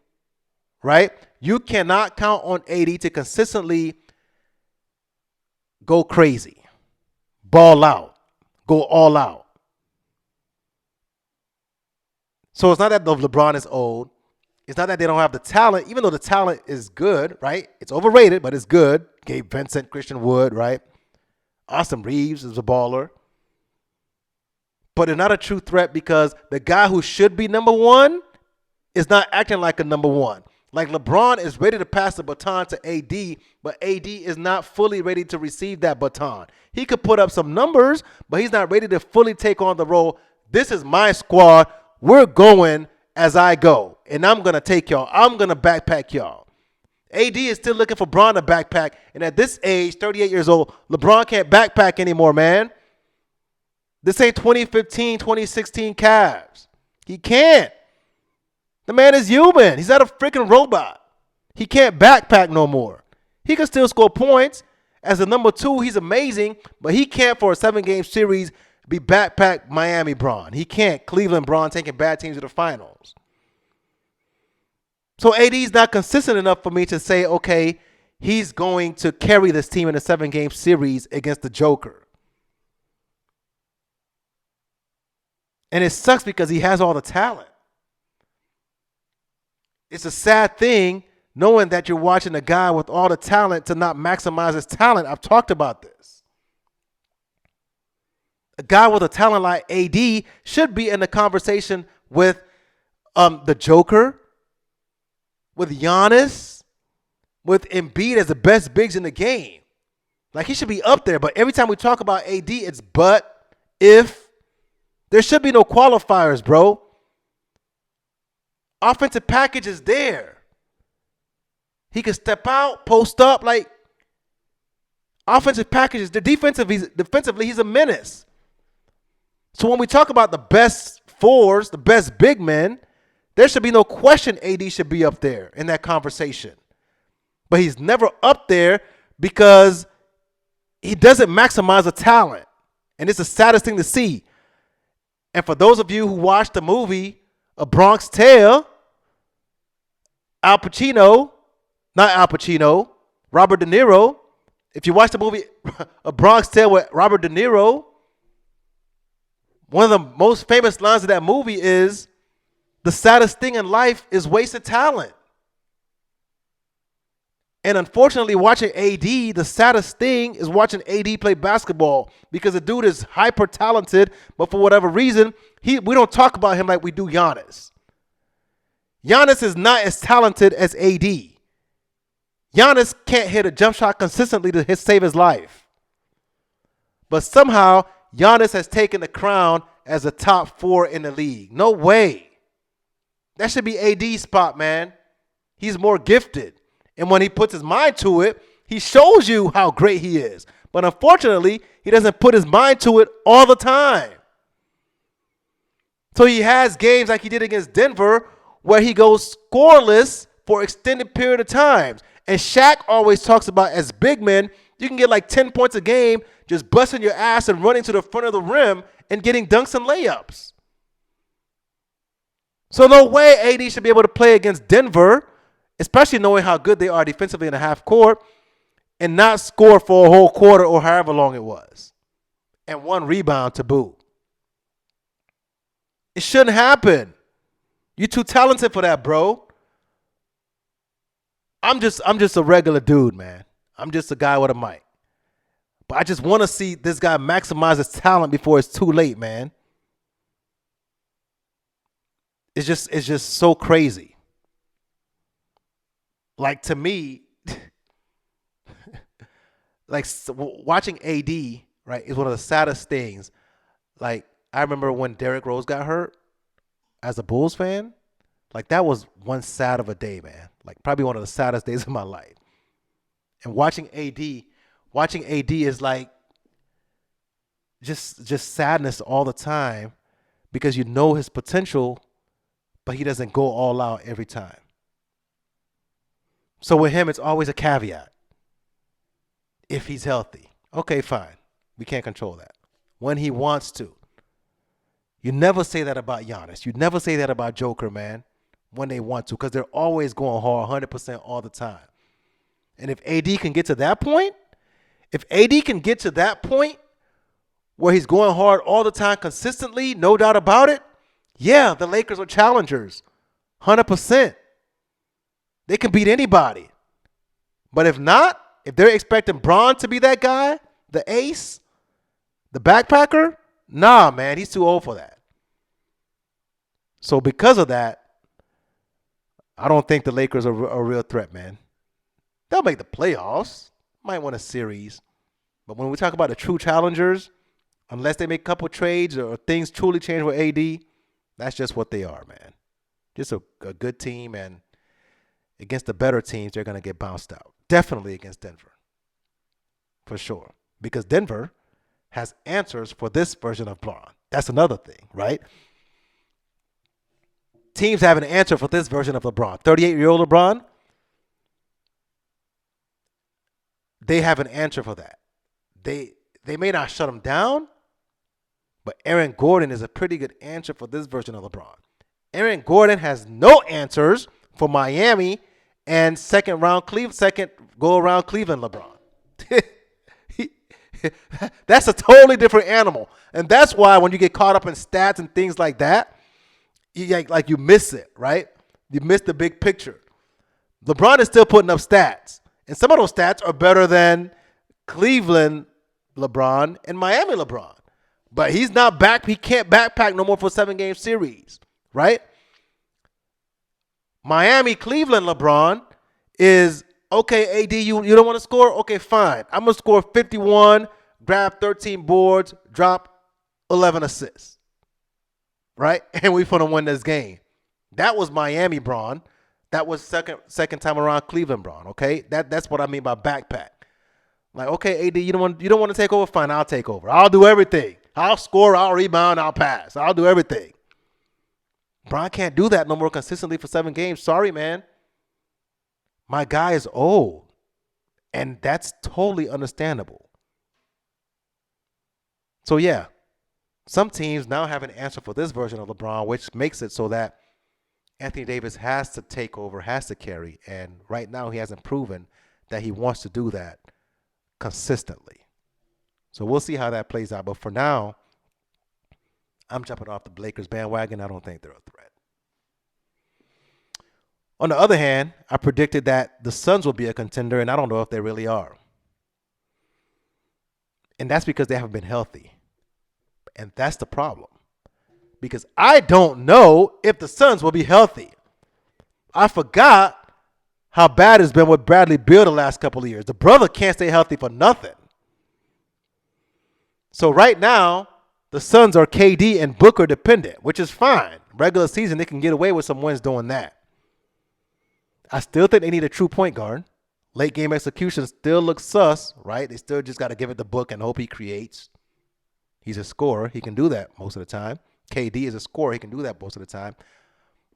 right? You cannot count on AD to consistently go crazy, ball out, go all out. So it's not that LeBron is old. It's not that they don't have the talent, even though the talent is good, right? It's overrated, but it's good. Gabe Vincent, Christian Wood, right? Austin Reeves is a baller. But they're not a true threat because the guy who should be number one is not acting like a number one. Like LeBron is ready to pass the baton to AD, but AD is not fully ready to receive that baton. He could put up some numbers, but he's not ready to fully take on the role. This is my squad. We're going as I go, and I'm going to take y'all. I'm going to backpack y'all. AD is still looking for Bron to backpack, and at this age, 38 years old, LeBron can't backpack anymore, man. This ain't 2015, 2016 Cavs. He can't. The man is human. He's not a freaking robot. He can't backpack no more. He can still score points. As a number 2, he's amazing, but he can't, for a 7-game series, be backpack Miami Bron. He can't. Cleveland Bron taking bad teams to the finals. So AD's not consistent enough for me to say, okay, he's going to carry this team in a 7-game series against the Joker. And it sucks because he has all the talent. It's a sad thing knowing that you're watching a guy with all the talent to not maximize his talent. I've talked about this. A guy with a talent like AD should be in the conversation with the Joker, with Giannis, with Embiid as the best bigs in the game. Like, he should be up there. But every time we talk about AD, it's but, if. There should be no qualifiers, bro. Offensive package is there. He can step out, post up, like offensive packages. Defensively, he's a menace. So when we talk about the best fours, the best big men, there should be no question AD should be up there in that conversation. But he's never up there because he doesn't maximize the talent. And it's the saddest thing to see. And for those of you who watched the movie A Bronx Tale, Robert De Niro, if you watch the movie A Bronx Tale with Robert De Niro, one of the most famous lines of that movie is, the saddest thing in life is wasted talent. And unfortunately, watching AD, the saddest thing is watching AD play basketball because the dude is hyper talented, but for whatever reason, we don't talk about him like we do Giannis. Giannis is not as talented as AD. Giannis can't hit a jump shot consistently to save his life. But somehow, Giannis has taken the crown as a top 4 in the league. No way. That should be AD's spot, man. He's more gifted. And when he puts his mind to it, he shows you how great he is. But unfortunately, he doesn't put his mind to it all the time. So he has games like he did against Denver where he goes scoreless for extended period of times. And Shaq always talks about, as big men, you can get like 10 points a game just busting your ass and running to the front of the rim and getting dunks and layups. So no way AD should be able to play against Denver, especially knowing how good they are defensively in the half court, and not score for a whole quarter or however long it was. And 1 rebound to boot. It shouldn't happen. You're too talented for that, bro. I'm just a regular dude, man. I'm just a guy with a mic. But I just want to see this guy maximize his talent before it's too late, man. It's just so crazy. Like, to me, like watching AD, right, is one of the saddest things. Like, I remember when Derrick Rose got hurt as a Bulls fan. Like, that was one sad of a day, man. Like, probably one of the saddest days of my life. And watching AD is like just sadness all the time because you know his potential, but he doesn't go all out every time. So with him, it's always a caveat. If he's healthy. Okay, fine. We can't control that. When he wants to. You never say that about Giannis. You never say that about Joker, man, when they want to, because they're always going hard 100% all the time. And if AD can get to that point, where he's going hard all the time consistently, no doubt about it, yeah, the Lakers are challengers, 100%. They can beat anybody. But if not, if they're expecting Bron to be that guy, the ace, the backpacker, nah, man, he's too old for that. So because of that, I don't think the Lakers are a real threat, man. They'll make the playoffs, might win a series. But when we talk about the true challengers, unless they make a couple trades or things truly change with AD, that's just what they are, man. Just a good team, and against the better teams, they're going to get bounced out. Definitely against Denver. For sure. Because Denver has answers for this version of Bron. That's another thing, right? Teams have an answer for this version of LeBron. 38-year-old LeBron, they have an answer for that. They may not shut him down, but Aaron Gordon is a pretty good answer for this version of LeBron. Aaron Gordon has no answers for Miami and second go around Cleveland LeBron. That's a totally different animal. And that's why when you get caught up in stats and things like that, you miss it, right? You miss the big picture. LeBron is still putting up stats. And some of those stats are better than Cleveland LeBron and Miami LeBron. But he's not back. He can't backpack no more for a 7-game series, right? Miami Cleveland LeBron is, okay, AD, you don't want to score? Okay, fine. I'm going to score 51, grab 13 boards, drop 11 assists, right? And we're going to win this game. That was Miami Bron. That was second time around Cleveland Bron, okay? That's what I mean by backpack. Like, okay, AD, you don't want to take over? Fine, I'll take over. I'll do everything. I'll score, I'll rebound, I'll pass. I'll do everything. Bron can't do that no more consistently for 7 games. Sorry, man. My guy is old. And that's totally understandable. So, yeah, some teams now have an answer for this version of LeBron, which makes it so that Anthony Davis has to take over, has to carry. And right now he hasn't proven that he wants to do that consistently. So we'll see how that plays out. But for now, I'm jumping off the Lakers bandwagon. I don't think they're a threat. On the other hand, I predicted that the Suns will be a contender, and I don't know if they really are. And that's because they haven't been healthy. And that's the problem. Because I don't know if the Suns will be healthy. I forgot how bad it's been with Bradley Beal the last couple of years. The brother can't stay healthy for nothing. So right now, the Suns are KD and Booker dependent, which is fine. Regular season, they can get away with some wins doing that. I still think they need a true point guard. Late game execution still looks sus, right? They still just got to give it the book and hope he creates. He's a scorer. He can do that most of the time. KD is a scorer. He can do that most of the time.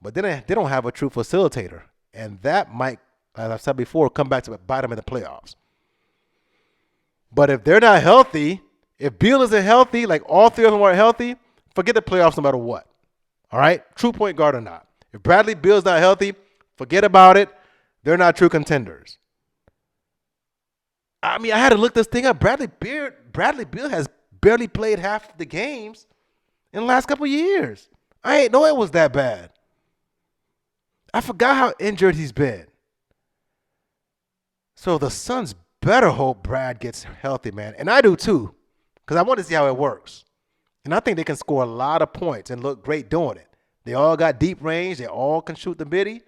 But then they don't have a true facilitator. And that might, as I've said before, come back to bite them in the playoffs. But if they're not healthy, if Beal isn't healthy, like all three of them aren't healthy, forget the playoffs no matter what. All right? True point guard or not. If Bradley Beal's not healthy, forget about it. They're not true contenders. I mean, I had to look this thing up. Bradley Beal has barely played half the games in the last couple of years. I ain't know it was that bad. I forgot how injured he's been. So the Suns better hope Brad gets healthy, man. And I do too, because I want to see how it works. And I think they can score a lot of points and look great doing it. They all got deep range. They all can shoot the biddy.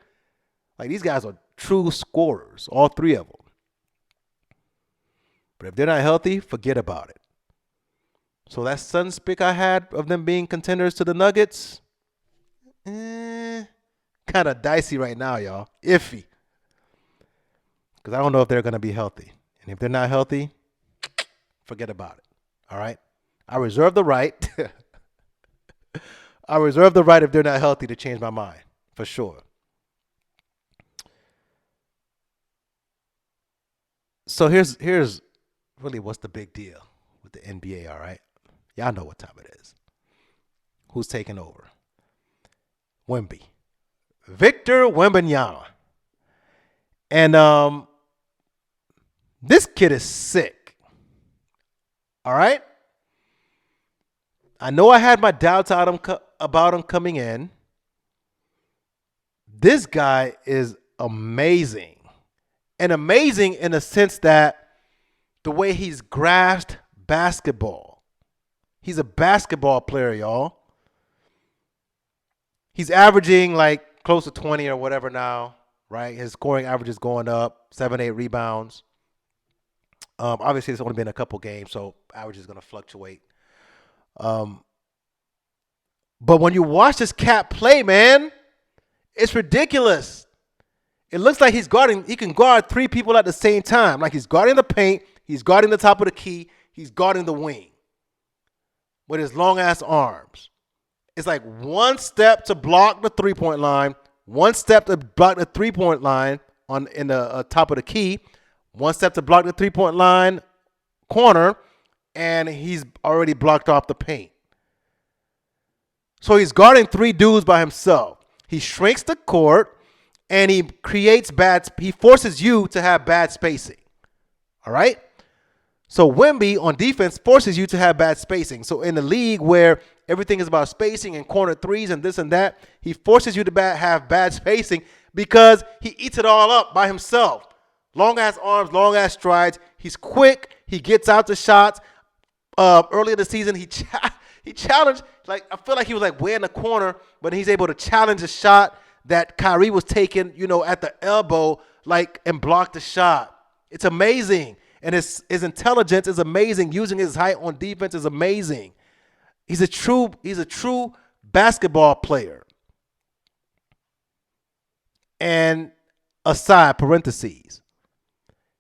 Like, these guys are true scorers, all three of them. But if they're not healthy, forget about it. So that Suns pick I had of them being contenders to the Nuggets, kind of dicey right now, y'all. Iffy. Because I don't know if they're going to be healthy. And if they're not healthy, forget about it. All right? I reserve the right. I reserve the right if they're not healthy to change my mind, for sure. So here's really what's the big deal with the NBA, all right? Y'all know what time it is. Who's taking over? Wemby. Victor Wembanyama. And this kid is sick. All right? I know I had my doubts about him coming in. This guy is amazing. And amazing in the sense that the way he's grasped basketball. He's a basketball player, y'all. He's averaging like close to 20 or whatever now, right? His scoring average is going up, 7-8 rebounds. Obviously, it's only been a couple games, so average is going to fluctuate. But when you watch this cat play, man, it's ridiculous. It looks like he can guard three people at the same time. Like, he's guarding the paint, he's guarding the top of the key, he's guarding the wing with his long-ass arms. It's like one step to block the three-point line, one step to block the three-point line in the top of the key, one step to block the three-point line corner, and he's already blocked off the paint. So he's guarding three dudes by himself. He shrinks the court, and he forces you to have bad spacing. All right? So Wemby on defense forces you to have bad spacing. So in the league where everything is about spacing and corner threes and this and that, he forces you to have bad spacing because he eats it all up by himself. Long-ass arms, long-ass strides. He's quick. He gets out the shots. Earlier in the season, he challenged, like, I feel like he was like way in the corner, but he's able to challenge a shot that Kyrie was taking, at the elbow, like, and block the shot. It's amazing. And his intelligence is amazing. Using his height on defense is amazing. He's a true basketball player. And aside, parentheses,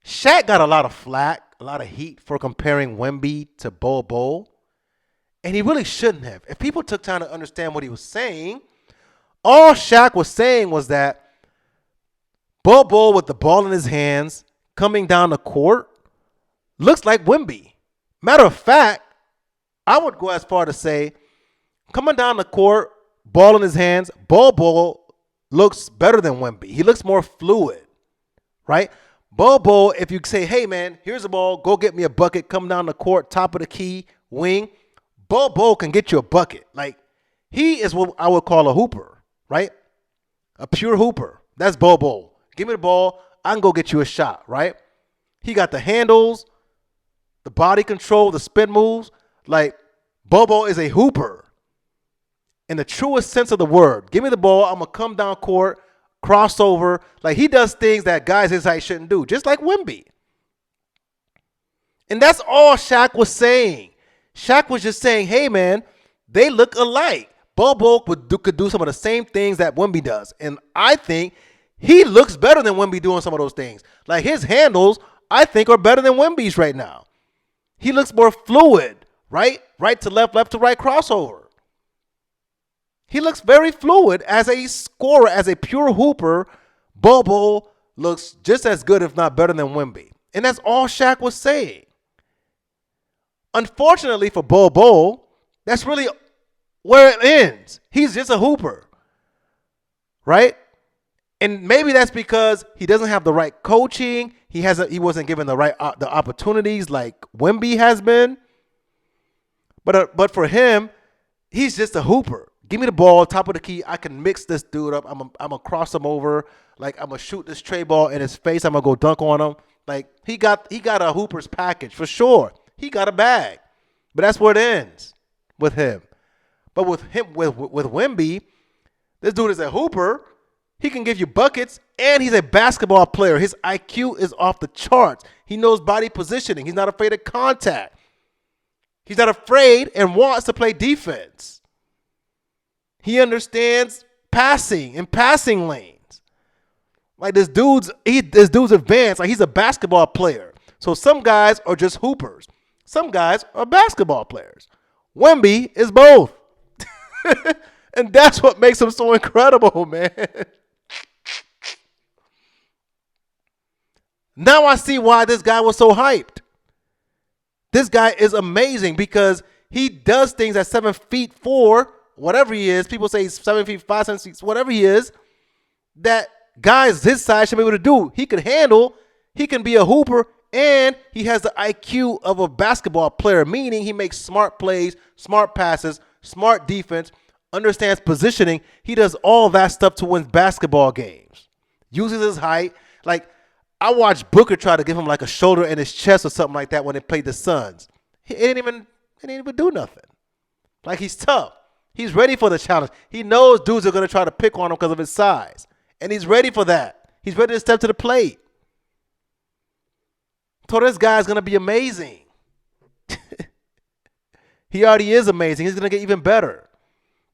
Shaq got a lot of flack, a lot of heat for comparing Wemby to Bol Bol. And he really shouldn't have. If people took time to understand what he was saying, all Shaq was saying was that Bol Bol with the ball in his hands coming down the court looks like Wemby. Matter of fact, I would go as far to say coming down the court, ball in his hands, Bol Bol looks better than Wemby. He looks more fluid, right? Bol Bol, if you say, hey, man, here's the ball, go get me a bucket, come down the court, top of the key, wing, Bol Bol can get you a bucket. Like, he is what I would call a hooper, right? A pure hooper. That's Bol Bol. Give me the ball, I can go get you a shot, right? He got the handles, the body control, the spin moves. Like, Bol Bol is a hooper in the truest sense of the word. Give me the ball, I'm going to come down court, crossover. Like, he does things that guys his height shouldn't do, just like Wemby. And that's all Shaq was saying. Shaq was just saying, hey, man, they look alike. Bol Bol could do some of the same things that Wemby does. And I think he looks better than Wemby doing some of those things. Like, his handles, I think, are better than Wemby's right now. He looks more fluid, right? Right to left, left to right crossover. He looks very fluid as a scorer, as a pure hooper. Bol Bol looks just as good, if not better than Wemby. And that's all Shaq was saying. Unfortunately for Bol Bol, that's really where it ends. He's just a hooper, right? And maybe that's because he doesn't have the right coaching. He wasn't given the right the opportunities like Wemby has been. But for him, he's just a hooper. Give me the ball, top of the key. I can mix this dude up. I'm gonna cross him over. Like, I'm gonna shoot this tray ball in his face. I'm gonna go dunk on him. Like, he got a hooper's package for sure. He got a bag, but that's where it ends with him. But with Wemby, this dude is a hooper. He can give you buckets, and he's a basketball player. His IQ is off the charts. He knows body positioning. He's not afraid of contact. He's not afraid and wants to play defense. He understands passing and passing lanes. Like, this dude's advanced. Like, he's a basketball player. So some guys are just hoopers. Some guys are basketball players. Wemby is both. And that's what makes him so incredible, man. Now I see why this guy was so hyped. This guy is amazing because he does things at 7'4", whatever he is. People say he's 7 feet 5, 7 feet, whatever he is, that guys his size should be able to do. He can handle, he can be a hooper, and he has the IQ of a basketball player, meaning he makes smart plays, smart passes, smart defense, understands positioning. He does all that stuff to win basketball games. Uses his height. Like, I watched Booker try to give him like a shoulder in his chest or something like that when they played the Suns. He didn't even do nothing. Like, he's tough. He's ready for the challenge. He knows dudes are going to try to pick on him because of his size. And he's ready for that. He's ready to step to the plate. So this guy's going to be amazing. He already is amazing. He's going to get even better.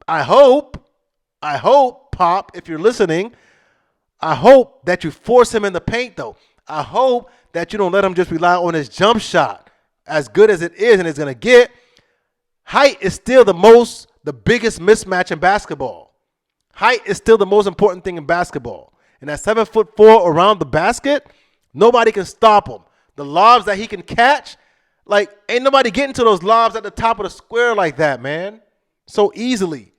I hope, Pop, if you're listening, I hope that you force him in the paint, though. I hope that you don't let him just rely on his jump shot. As good as it is and it's going to get, height is still the biggest mismatch in basketball. Height is still the most important thing in basketball. And at 7'4" around the basket, nobody can stop him. The lobs that he can catch, like, ain't nobody getting to those lobs at the top of the square like that, man. So easily.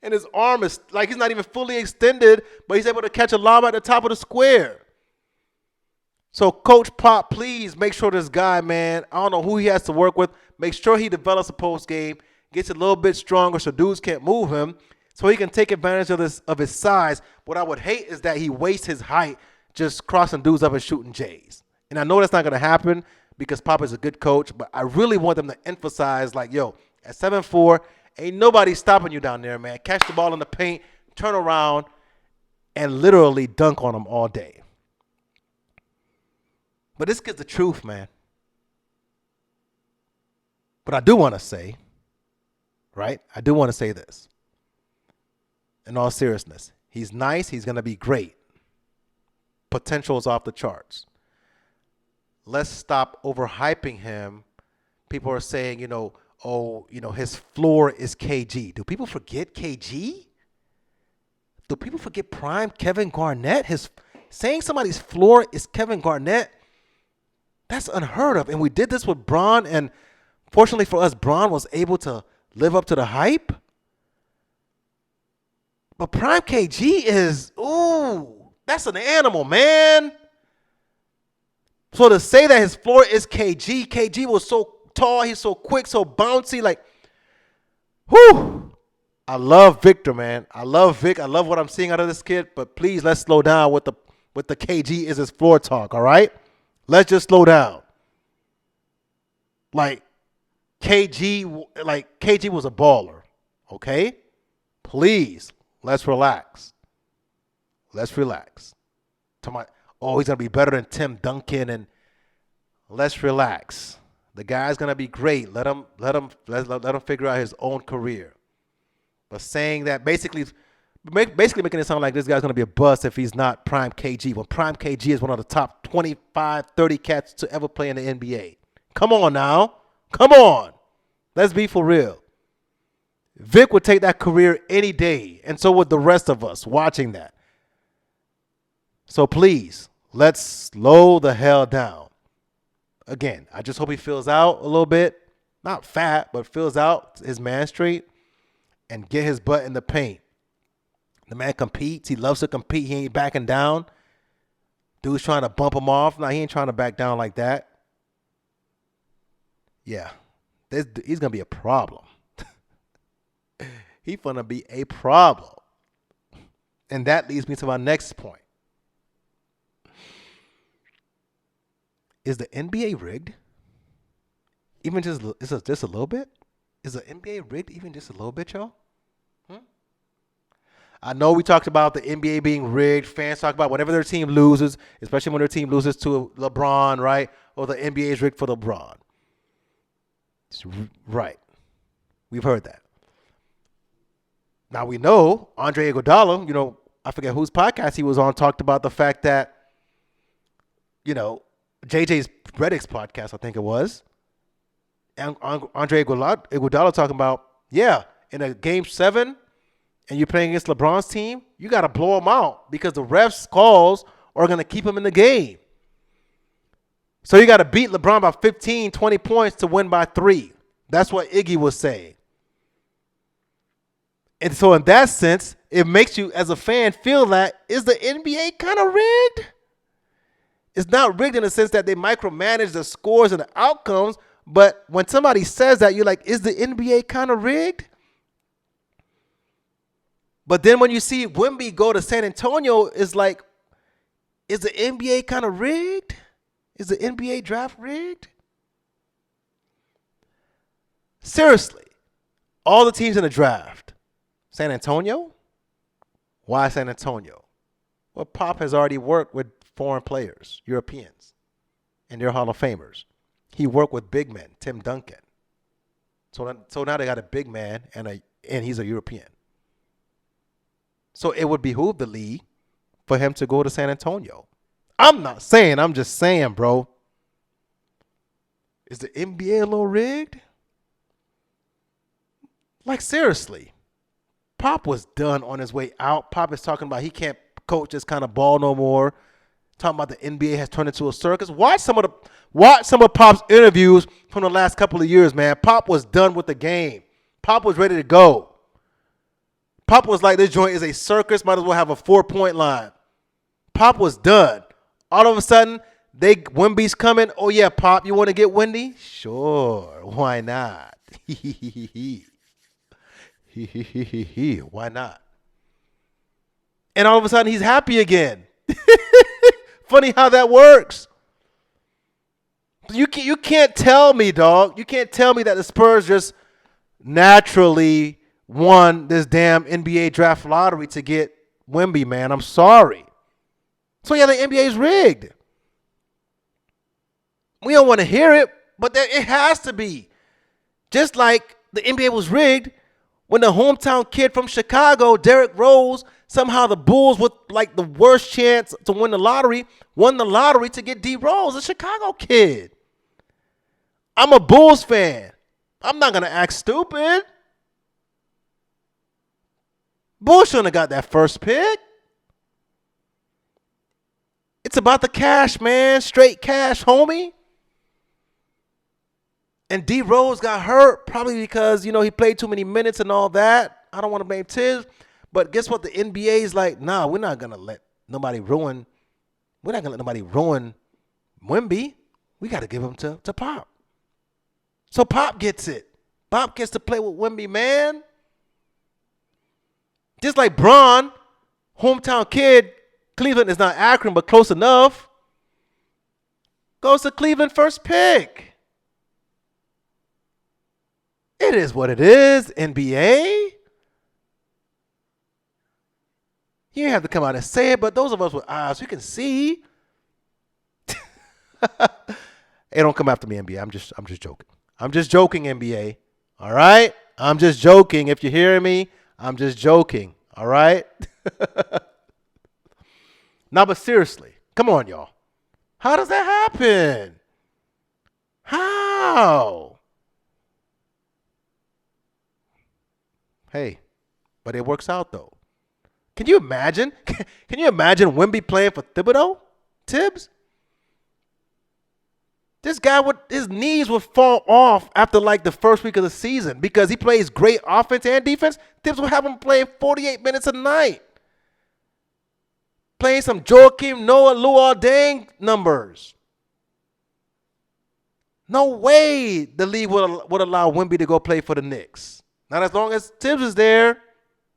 And his arm is, like, he's not even fully extended, but he's able to catch a lob at the top of the square. So, Coach Pop, please make sure this guy, man, I don't know who he has to work with. Make sure he develops a post game, gets a little bit stronger so dudes can't move him, so he can take advantage of his size. What I would hate is that he wastes his height just crossing dudes up and shooting J's. And I know that's not going to happen because Pop is a good coach, but I really want them to emphasize, like, yo, at 7'4", ain't nobody stopping you down there, man. Catch the ball in the paint, turn around, and literally dunk on them all day. But this gets the truth, man. But I do want to say, right? I do want to say this. In all seriousness, he's nice. He's going to be great. Potential is off the charts. Let's stop overhyping him. People are saying, his floor is KG. Do people forget KG? Do people forget prime Kevin Garnett? Saying somebody's floor is Kevin Garnett, that's unheard of. And we did this with Bron, and fortunately for us, Bron was able to live up to the hype. But prime KG is, that's an animal, man. So to say that his floor is KG was so tall, he's so quick, so bouncy, like, whew. I love Victor, man. I love Vic. I love what I'm seeing out of this kid, but please, let's slow down with the KG is his floor talk, all right? Let's just slow down. Like, KG was a baller, okay? Please, let's relax. Let's relax. He's going to be better than Tim Duncan, and let's relax. The guy's going to be great. Let him figure out his own career. But saying that basically making it sound like this guy's going to be a bust if he's not prime KG, when prime KG is one of the top 25, 30 cats to ever play in the NBA. Come on now. Come on. Let's be for real. Vic would take that career any day, and so would the rest of us watching that. So please, let's slow the hell down. Again, I just hope he fills out a little bit. Not fat, but fills out his man straight and get his butt in the paint. The man competes. He loves to compete. He ain't backing down. Dude's trying to bump him off. No, he ain't trying to back down like that. Yeah. He's going to be a problem. He's going to be a problem. And that leads me to my next point. Is the NBA rigged? Even just a little bit? Is the NBA rigged even just a little bit, y'all? I know we talked about the NBA being rigged. Fans talk about whenever their team loses, especially when their team loses to LeBron, right? Or the NBA is rigged for LeBron. Right. We've heard that. Now we know Andre Iguodala, I forget whose podcast he was on, talked about the fact that, JJ's Redick's podcast, I think it was, and Andre Iguodala talking about, in a game 7, and you're playing against LeBron's team, you got to blow them out because the refs' calls are going to keep him in the game. So you got to beat LeBron by 15, 20 points to win by 3. That's what Iggy was saying. And so in that sense, it makes you as a fan feel that, is the NBA kind of rigged? It's not rigged in the sense that they micromanage the scores and the outcomes, but when somebody says that, you're like, is the NBA kind of rigged? But then when you see Wemby go to San Antonio, it's like, is the NBA kind of rigged? Is the NBA draft rigged? Seriously, all the teams in the draft, San Antonio? Why San Antonio? Well, Pop has already worked with foreign players, Europeans, and they're Hall of Famers. He worked with big men, Tim Duncan. So now they got a big man and he's a European. So it would behoove the league for him to go to San Antonio. I'm just saying, bro. Is the NBA a little rigged? Like, seriously. Pop was done on his way out. Pop is talking about he can't coach this kind of ball no more. Talking about the NBA has turned into a circus. Watch some of Pop's interviews from the last couple of years, man. Pop was done with the game. Pop was ready to go. Pop was like, this joint is a circus, might as well have a 4-point line. Pop was done. All of a sudden, Wemby's coming. Oh, yeah, Pop, you want to get Wendy? Sure, why not? Why not? And all of a sudden, he's happy again. Funny how that works. You can't tell me, dog. You can't tell me that the Spurs just naturally won this damn NBA draft lottery to get Wemby, man. I'm sorry. So, yeah, the NBA is rigged. We don't want to hear it, but it has to be. Just like the NBA was rigged when the hometown kid from Chicago, Derrick Rose, somehow the Bulls with like the worst chance to win the lottery, won the lottery to get D Rose, a Chicago kid. I'm a Bulls fan. I'm not going to act stupid. Bulls shouldn't have got that first pick. It's about the cash, man. Straight cash, homie. And D Rose got hurt probably because, he played too many minutes and all that. I don't want to blame Tiz. But guess what? The NBA is like, nah, we're not going to let nobody ruin. We're not going to let nobody ruin Wemby. We got to give him to Pop. So Pop gets it. Pop gets to play with Wemby, man. Just like Bron, hometown kid, Cleveland is not Akron, but close enough. Goes to Cleveland first pick. It is what it is, NBA. You have to come out and say it, but those of us with eyes, we can see. Hey, don't come after me, NBA. I'm just joking. I'm just joking, NBA. All right? I'm just joking. If you're hearing me, I'm just joking. All right? Now, but seriously, come on, y'all. How does that happen? How? Hey, but it works out, though. Can you imagine? Can you imagine Wemby playing for Thibodeau? Tibbs? This guy, his knees would fall off after like the first week of the season because he plays great offense and defense. Tibbs would have him playing 48 minutes a night. Playing some Joakim Noah Luol Deng numbers. No way the league would allow Wemby to go play for the Knicks. Not as long as Tibbs is there.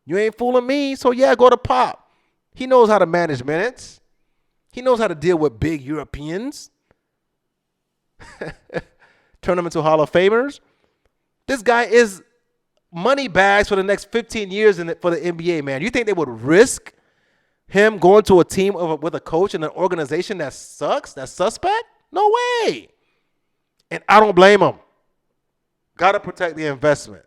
You ain't fooling me. So, yeah, go to Pop. He knows how to manage minutes. He knows how to deal with big Europeans. Turn them into Hall of Famers. This guy is money bags for the next 15 years for the NBA, man. You think they would risk him going to a team with a coach and an organization that sucks, that's suspect? No way. And I don't blame him. Got to protect the investment.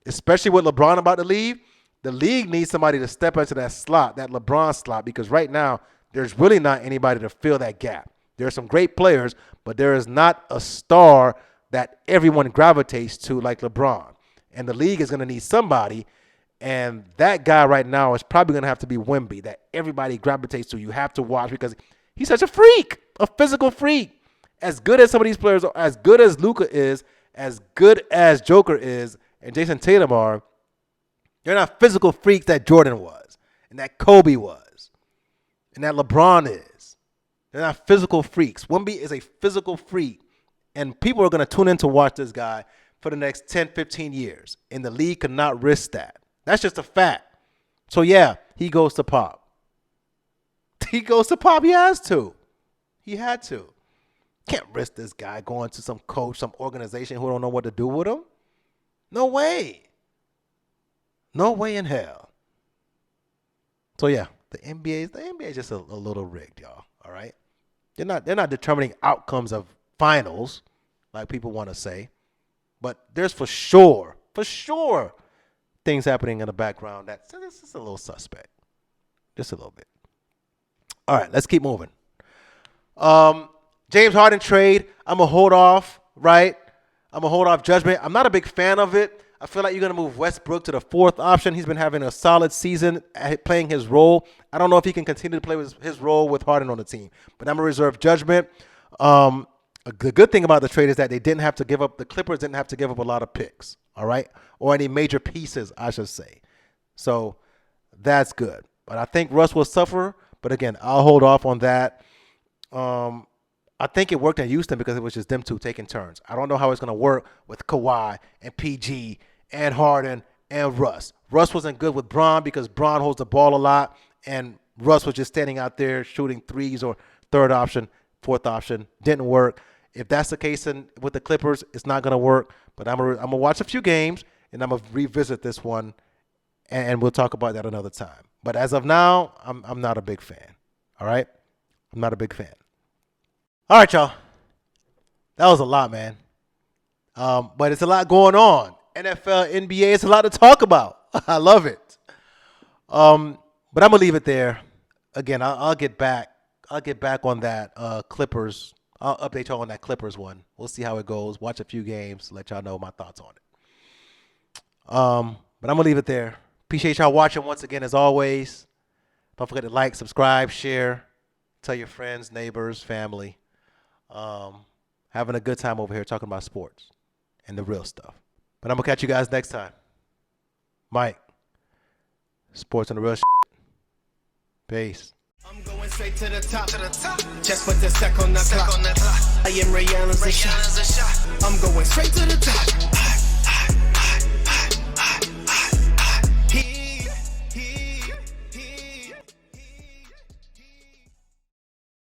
Especially with LeBron about to leave, the league needs somebody to step into that slot, that LeBron slot, because right now there's really not anybody to fill that gap. There are some great players, but there is not a star that everyone gravitates to like LeBron. And the league is going to need somebody, and that guy right now is probably going to have to be Wemby, that everybody gravitates to. You have to watch because he's such a freak, a physical freak. As good as some of these players are, as good as Luka is, as good as Joker is, and Jason Tatum are, they're not physical freaks that Jordan was, and that Kobe was, and that LeBron is. They're not physical freaks. Wemby is a physical freak, and people are going to tune in to watch this guy for the next 10, 15 years, and the league cannot risk that. That's just a fact. So, yeah, he goes to Pop. He goes to Pop. He has to. He had to. Can't risk this guy going to some coach, some organization who don't know what to do with him. No way. No way in hell. So, yeah, the NBA is just a little rigged, y'all. All right? They're not determining outcomes of finals like people want to say. But there's for sure, things happening in the background that's just a little suspect. Just a little bit. All right, let's keep moving. James Harden trade, I'm going to hold off, right? I'm going to hold off judgment. I'm not a big fan of it. I feel like you're going to move Westbrook to the fourth option. He's been having a solid season at playing his role. I don't know if he can continue to play with his role with Harden on the team, but I'm going to reserve judgment. The good thing about the trade is that the Clippers didn't have to give up a lot of picks, all right? Or any major pieces, I should say. So that's good. But I think Russ will suffer. But again, I'll hold off on that. I think it worked in Houston because it was just them two taking turns. I don't know how it's going to work with Kawhi and PG and Harden and Russ. Russ wasn't good with Bron because Bron holds the ball a lot, and Russ was just standing out there shooting threes or third option, fourth option. Didn't work. If that's the case with the Clippers, it's not going to work. But I'm gonna watch a few games, and I'm going to revisit this one, and we'll talk about that another time. But as of now, I'm not a big fan. All right? I'm not a big fan. All right, y'all. That was a lot, man. But it's a lot going on. NFL, NBA, it's a lot to talk about. I love it. But I'm going to leave it there. Again, I'll get back. I'll get back on that Clippers. I'll update y'all on that Clippers one. We'll see how it goes. Watch a few games. Let y'all know my thoughts on it. But I'm going to leave it there. Appreciate y'all watching once again, as always. Don't forget to like, subscribe, share. Tell your friends, neighbors, family. Having a good time over here talking about sports and the real stuff. But I'm going to catch you guys next time. Mike, sports and the real shit. Peace. I'm going straight to the top. Just put the sec on the clock. I am Ray Allen's a shot. I'm going straight to the top.